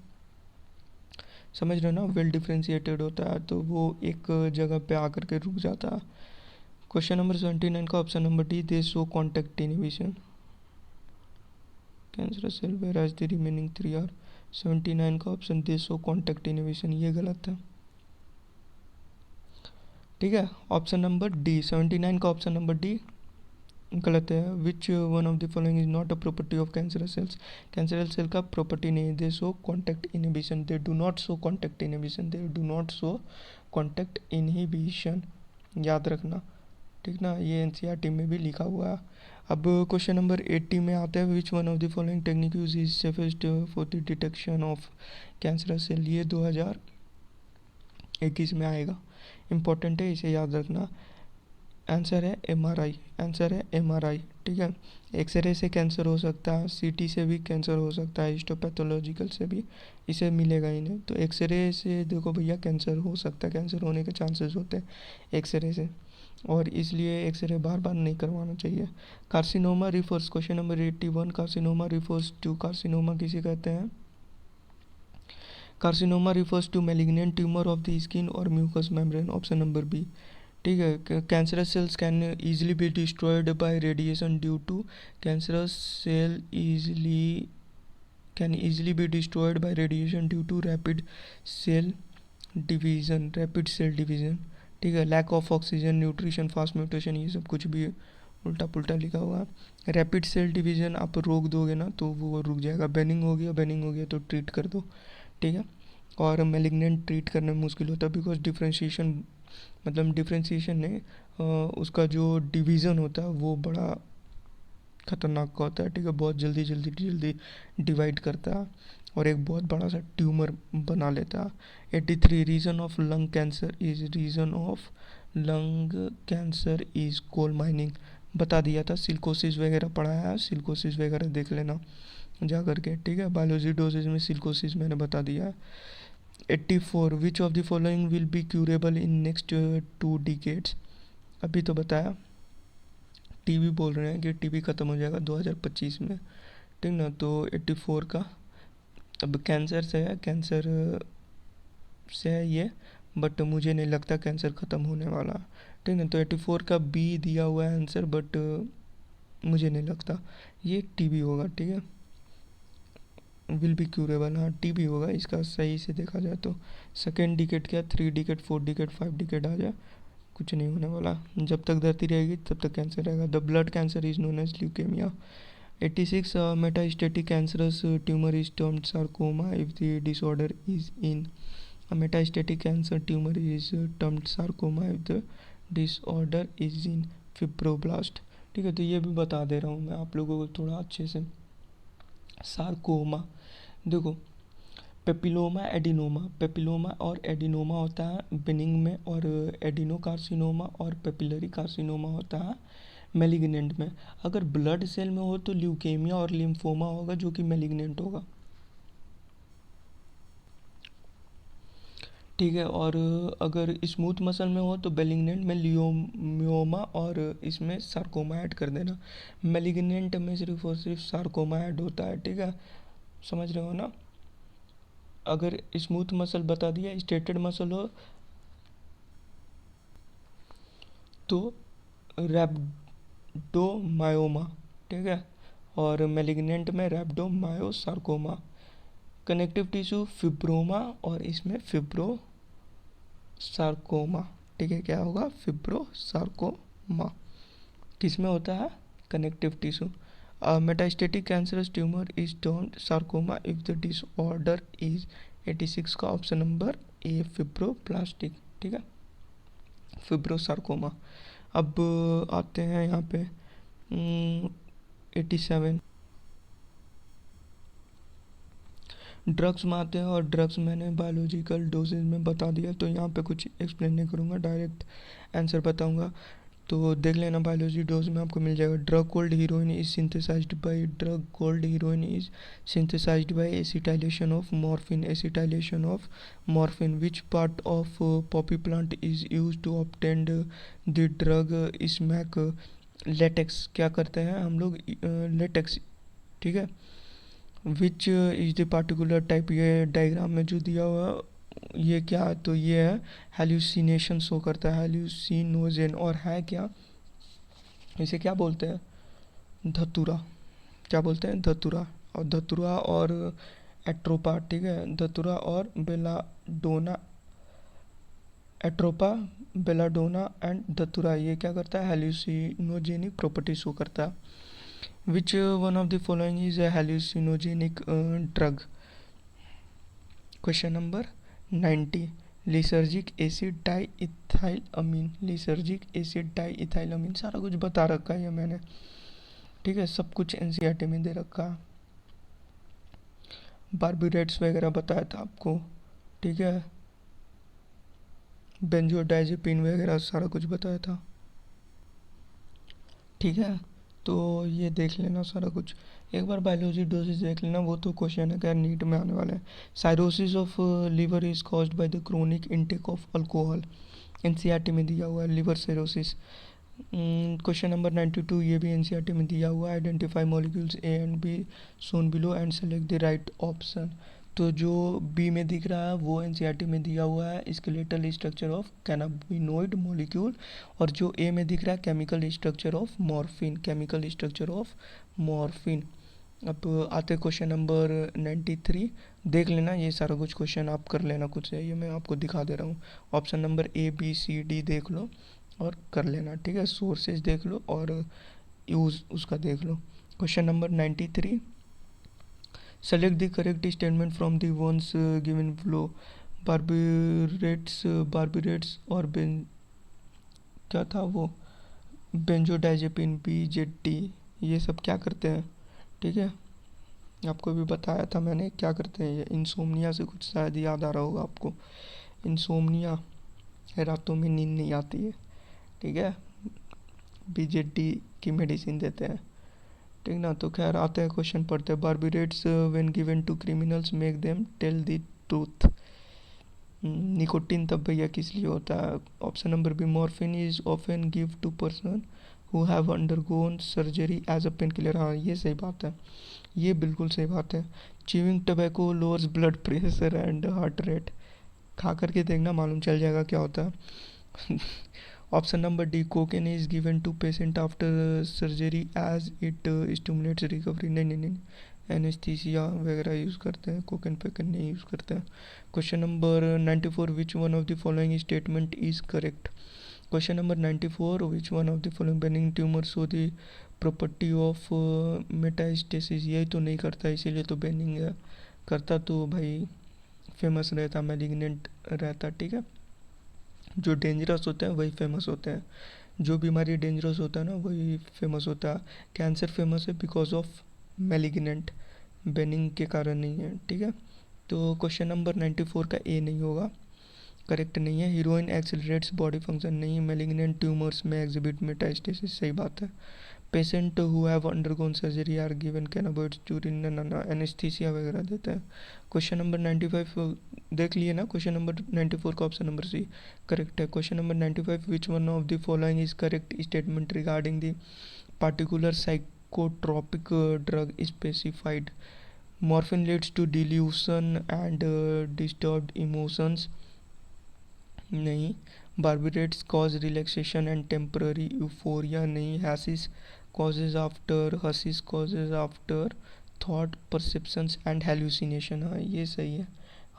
समझ रहे हो ना, वेल डिफ्रेंशिएटेड होता है तो वो एक जगह पे आकर के रुक जाता है। क्वेश्चन नंबर 79 का option number D, they show contact inhibition cancer cell whereas the remaining 3 are. 79 का option they show contact inhibition, ये गलत है, ठीक है। ऑप्शन नंबर डी, 79 का ऑप्शन नंबर डी गलत है। Which one of the following is not a property of cancerous cells, cancerous cell का प्रॉपर्टी नहीं है। They show contact inhibition, they do not show contact inhibition, they do not show contact inhibition, याद रखना, ठीक ना, ये NCERT में भी लिखा हुआ है। अब क्वेश्चन नंबर 80 में आते हैं, which one of the following technique use is safest for the detection of cancerous cell, ये 2021 में आएगा, इम्पोर्टेंट है, इसे याद रखना। आंसर है एमआरआई, आंसर है एमआरआई, ठीक है। एक्सरे से कैंसर हो सकता है, सीटी से भी कैंसर हो सकता है, हिस्टोपैथोलॉजिकल से भी, इसे मिलेगा ही नहीं, तो एक्सरे से देखो भैया कैंसर हो सकता है, कैंसर होने के चांसेस होते हैं एक्सरे से, और इसलिए एक्सरे बार बार नहीं करवाना चाहिए। Carcinoma refers, question number 81, carcinoma refers to, carcinoma किसे कहते हैं, carcinoma refers to malignant tumour of the skin और mucus membrane, option number B, ठीक है। Cancerous cells can easily be destroyed by radiation due to, cancerous cell easily can easily be destroyed by radiation due to rapid cell division, rapid cell division, ठीक है। Lack of oxygen, nutrition, fast mutation, ये सब कुछ भी उल्टा पुल्टा लिखा हुआ है। रैपिड सेल डिवीजन आप रोक दोगे ना तो वो रुक जाएगा, बेनिंग हो गया, बेनिंग हो गया तो ट्रीट कर दो, ठीक है। और मेलिग्नेंट ट्रीट करने में मुश्किल होता है, बिकॉज डिफ्रेंशिएशन, मतलब डिफ्रेंशिएशन ने उसका जो डिवीज़न होता है वो बड़ा खतरनाक का होता है, ठीक है, बहुत जल्दी जल्दी जल्दी डिवाइड करता है और एक बहुत बड़ा सा ट्यूमर बना लेता है। 83, reason of lung cancer is, reason of lung cancer is coal mining, बता दिया था, सिलिकोसिस वगैरह पढ़ाया है, सिलिकोसिस वगैरह देख लेना जा करके, ठीक है, बायोलॉजी डोजेज में सिलिकोसिस मैंने बता दिया है। 84, विच of the following will be curable in next 2 decades, अभी तो बताया, टीबी बोल रहे हैं कि टीबी ख़त्म हो जाएगा 2025 में, ठीक ना, तो 84 का, अब कैंसर से है, कैंसर से है ये, बट मुझे नहीं लगता कैंसर ख़त्म होने वाला, ठीक ना, तो 84 का बी दिया हुआ है आंसर, बट मुझे नहीं लगता ये टीबी होगा, ठीक है, विल बी क्यूरेबल, हाँ टीबी होगा इसका सही से देखा जाए तो। सेकेंड डिकेट क्या, 3 डिकेट, 4 डिकेट, 5 डिकेट आ जाए, कुछ नहीं होने वाला, जब तक धरती रहेगी तब तक कैंसर रहेगा। The blood cancer is known as leukaemia. 86, metastatic cancerous tumour is termed sarcoma if the disorder is in, metastatic cancer tumour is termed sarcoma if the disorder is in fibroblast. ठीक है, तो ये भी बता दे रहा हूँ मैं आप लोगों को थोड़ा अच्छे से। सार्कोमा, देखो पेपिलोमा एडिनोमा, पेपिलोमा और एडिनोमा होता है बेनिंग में, और एडिनो कार्सिनोमा और पेपिलरी कार्सिनोमा होता है मैलिग्नेंट में। अगर ब्लड सेल में हो तो ल्यूकेमिया और लिम्फोमा होगा जो कि मैलिग्नेंट होगा। ठीक है, और अगर स्मूथ मसल में हो तो बेलिग्नेंट में लियोमियोमा और इसमें सार्कोमा ऐड कर देना। मैलिग्नेंट में सिर्फ और सिर्फ सार्कोमा ऐड होता है। ठीक है, समझ रहे हो ना। अगर स्मूथ मसल बता दिया, स्टेटेड मसल हो तो रैप्डोमायोमा। ठीक है, और मैलिग्नेंट में रैप्डोमायोसार्कोमा। कनेक्टिव टिश्यू फिब्रोमा और इसमें फिब्रोसार्कोमा। ठीक है, क्या होगा, फिब्रोसार्कोमा किसमें होता है, connective tissue. Metastatic cancerous tumour is termed sarcoma if the disorder is 86 का ऑप्शन नंबर ए फिब्रोप्लास्टिक। ठीक है, फिब्रोसार्कोमा। अब आते हैं यहाँ पे 87 ड्रग्स में आते हैं, और ड्रग्स मैंने बायोलॉजिकल डोजेज में बता दिया, तो यहाँ पे कुछ एक्सप्लेन नहीं करूँगा, डायरेक्ट आंसर बताऊँगा। तो देख लेना, बायोलॉजी डोज में आपको मिल जाएगा। Drug called heroin is synthesized by, drug called heroin is synthesized by acetylation of morphine, acetylation of morphine. Which part of poppy plant is use to obtain the drug smack, latex. क्या करते हैं हम लोग, latex. ठीक है, which is the particular type, ये diagram में जो दिया हुआ है ये क्या है, तो ये है हेल्यूसिनेशन शो करता है, हेल्यूसिनोजेन। और है क्या, इसे क्या बोलते हैं, धतूरा। क्या बोलते हैं, धतूरा। और धतूरा और एट्रोपा। ठीक है, धतूरा और बेलाडोना, एट्रोपा, बेलाडोना एंड धतूरा, ये क्या करता है, हेल्यूसिनोजेनिक प्रॉपर्टी शो करता है। Which one of the following is a hallucinogenic drug. Question number 90, lysergic acid diethyl amine, lysergic acid diethyl amine. सारा कुछ बता रखा है ये मैंने। ठीक है, सब कुछ एनसीईआरटी में दे रखा है। बार्बिट्रेट्स वगैरह बताया था आपको। ठीक है, बेंजोडाइजेपिन वगैरह सारा कुछ बताया था। ठीक है, तो ये देख लेना सारा कुछ। एक बार बायोलॉजी डोजेज देख लेना, वो तो क्वेश्चन है क्या नीट में आने वाला है। Cirrhosis of liver is caused by the chronic intake of alcohol, NCERT में दिया हुआ है, लिवर सिरोसिस। क्वेश्चन नंबर 92, ये भी एनसीईआरटी में दिया हुआ है। Identify molecules A and B shown below and select the right option. तो जो बी में दिख रहा है वो एनसीईआरटी में दिया हुआ है, skeletal structure of cannabinoid molecule. और जो ए में दिख रहा है, chemical structure of morphine, chemical structure of morphine. अब आते क्वेश्चन नंबर 93, देख लेना ये सारा कुछ क्वेश्चन आप कर लेना खुद से, ये मैं आपको दिखा दे रहा हूँ। Option number A B C D देख लो और कर लेना। ठीक है, सोर्सेज देख लो और यूज़ उसका देख लो। Question number 93, select the correct statement from the ones given below. Barbiturates, barbiturates और बेन, क्या था वो, बेंजोडाइजेपिन, बीजेटी, ये सब क्या करते हैं। ठीक है, आपको भी बताया था मैंने क्या करते हैं ये। इंसोम्निया से कुछ शायद याद आ रहा होगा आपको, इंसोम्निया, रातों में नींद नहीं आती है। ठीक है, बीजेटी की मेडिसिन देते हैं। ठीक ना, तो खैर आते हैं क्वेश्चन पढ़ते हैं। Barbiturates when given to criminals make them tell the truth. Nicotine तब भैया किस लिए होता है। Option number B, morphine is often give to person who have undergone surgery as a pain killer. हाँ, ये सही बात है, ये बिल्कुल सही बात है। Chewing tobacco lowers blood pressure and heart rate. खा करके देखना, मालूम चल जाएगा क्या होता है। Option number D, cocaine is given to patient after surgery as it stimulates recovery. नहीं नहीं नहीं, एनेस्थीसिया वगैरह यूज़ करते हैं, कोकेन पेकेन नहीं यूज़ करते हैं। Question number 94, which one of the following statement is correct. Question number 94, which one of the following benign tumour show the property of metastasis. यही तो नहीं करता, इसीलिए तो बेनिंग है। करता तो भाई फेमस रहता, मैलिग्नेंट रहता। ठीक है, जो डेंजरस होते हैं वही फेमस होते हैं, जो बीमारी डेंजरस होता है ना वही फेमस होता है। कैंसर फेमस है बिकॉज ऑफ मेलिग्नेंट, बेनिंग के कारण नहीं है, ठीक है। तो क्वेश्चन नंबर 94 का ए नहीं होगा, करेक्ट नहीं है। हीरोइन एक्सिलरेट्स बॉडी फंक्शन नहीं है। Malignant tumours may exhibit metastasis, सही बात है। Patient who have undergone surgery are given cannabinoids during anaesthesia वगैरह देते हैं। क्वेश्चन नंबर 95 देख लिए ना, क्वेश्चन नंबर 94 का ऑप्शन नंबर सी करेक्ट है। Question number 95, which one of the following is correct statement regarding the particular psychotropic drug specified? Morphine leads to delusion and disturbed emotions, नहीं। barbiturates cause relaxation and temporary euphoria, नहीं। hashish causes after thought perceptions and hallucination, हाँ ये सही है।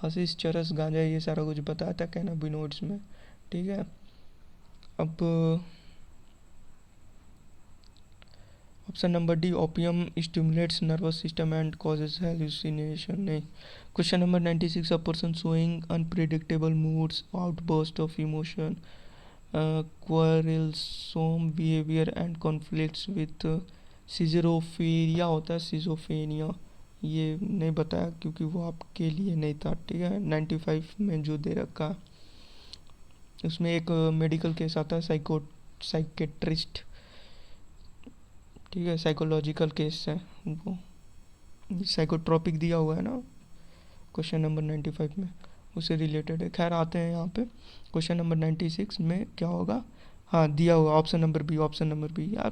Hashish, चरस, गांजा ये सारा कुछ बताया था कैनाबिनोइड्स में, ठीक है। अब option number D, opium stimulates nervous system and causes hallucination, नहीं। Question number 96, a person showing unpredictable moods, outburst of emotion, quarrelsome behaviour and conflicts with schizophrenia होता है, सिजोफ्रेनिया, ये नहीं बताया क्योंकि वो आपके लिए नहीं था, ठीक है। 95 में जो दे रखा है उसमें एक मेडिकल केस आता है, साइकेट्रिस्ट, ठीक है, साइकोलॉजिकल केस है वो, साइकोट्रॉपिक दिया हुआ है ना क्वेश्चन नंबर 95 में, उससे रिलेटेड है। खैर आते हैं यहाँ पे क्वेश्चन नंबर 96 में क्या होगा, हाँ दिया हुआ option number B, option number B. यार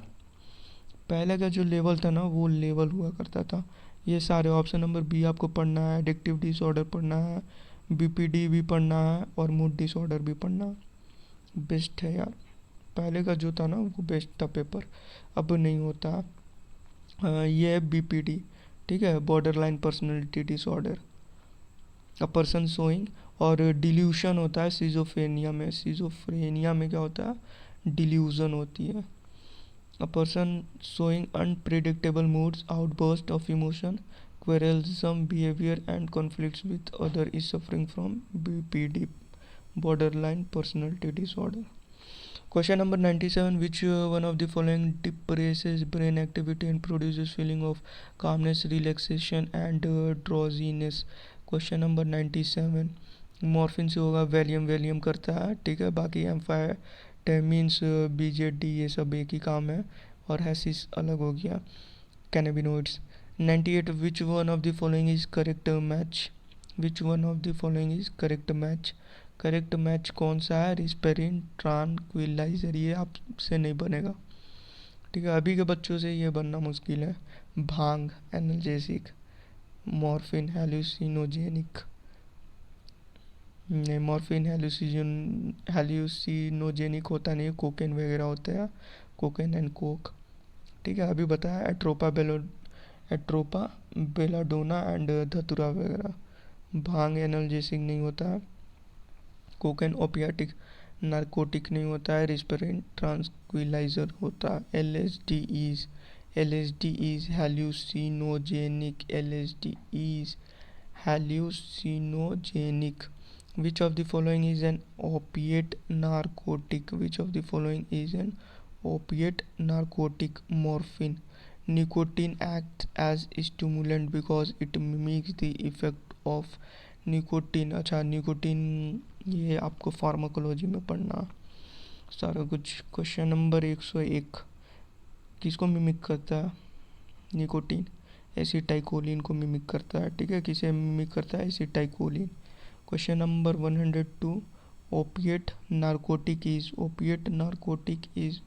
पहले का जो लेवल था ना वो लेवल हुआ करता था, ये सारे ऑप्शन नंबर बी आपको पढ़ना है, एडिक्टिव डिसऑर्डर पढ़ना है, बीपीडी भी पढ़ना है और मूड डिसऑर्डर भी पढ़ना है। बेस्ट है यार, पहले का जो था ना वो बेस्ट था पेपर, अब नहीं होता। ये है बीपीडी, ठीक है, border line personality disorder, a person showing, और डिल्यूशन होता है सिजोफ्रेनिया में, सिजोफ्रेनिया में क्या होता है, डिल्यूजन होती है। अ person showing unpredictable moods, outburst of emotion, quarrelsome behavior and conflicts with other is suffering from BPD, borderline personality disorder. Question number 97, which one of the following depresses brain activity and produces feeling of calmness, relaxation and drowsiness? Question number 97, morphine से होगा, Valium Valium करता है, ठीक है। बाकी एम्फाटामिन्स, BJD ये सब एक ही काम है, और हैसिस अलग हो गया, cannabinoids. 98, which one of the following is correct match? Which one of the following is correct match? Correct match कौन सा है, रिस्पेरिन, ट्रांक्विलाइजर, ये आपसे नहीं बनेगा, ठीक है, अभी के बच्चों से ये बनना मुश्किल है। भांग एनाल्जेसिक, मॉर्फिन हेलुसिनोजेनिक, नहीं मॉर्फिन हेलुसिनोजेनिक होता नहीं है, कोकेन वगैरह होता है, कोकेन एंड कोक, ठीक है। अभी बताया एट्रोपा बेलाडोना एंड धतुरा वगैरह। भांग एनाल्जेसिक नहीं होता है, कोकेन ओपियाटिक नारकोटिक नहीं होता है, रिस्पेरिन ट्रांक्विलाइजर होता है। LSD is हेल्यूसिनोजेनिक, LSD is हेल्यूसिनोजेनिक। Which of the following is an opiate narcotic? Which of the following is an opiate narcotic? Morphine. Nicotine acts as stimulant because it mimics the effect of nicotine. अच्छा nicotine ये आपको pharmacology में पढ़ना सारा कुछ। Question number 101, किसको mimic करता है निकोटीन? एसिटाइकोलिन को मिमिक करता है, ठीक है। किसे मिमिक करता है? Acetylcholine. Question number 102, opiate narcotic is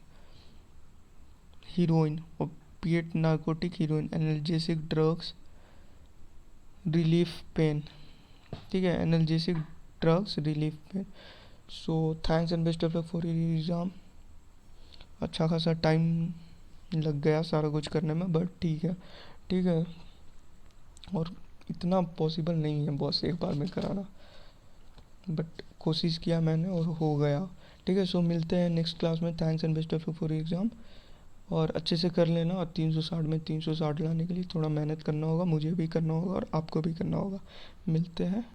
heroin, opiate narcotic heroin, analgesic drugs, relief pain, ठीक है, analgesic drugs, relief pain. So thanks and best of luck for your exam. अच्छा खासा टाइम लग गया सारा कुछ करने में, बट ठीक है, ठीक है, और इतना पॉसिबल नहीं है बॉस एक बार में कराना, बट कोशिश किया मैंने और हो गया, ठीक है। सो मिलते हैं नेक्स्ट क्लास में। Thanks and best of luck for exam, और अच्छे से कर लेना, और 360 में 360 लाने के लिए थोड़ा मेहनत करना होगा, मुझे भी करना होगा और आपको भी करना होगा। मिलते हैं।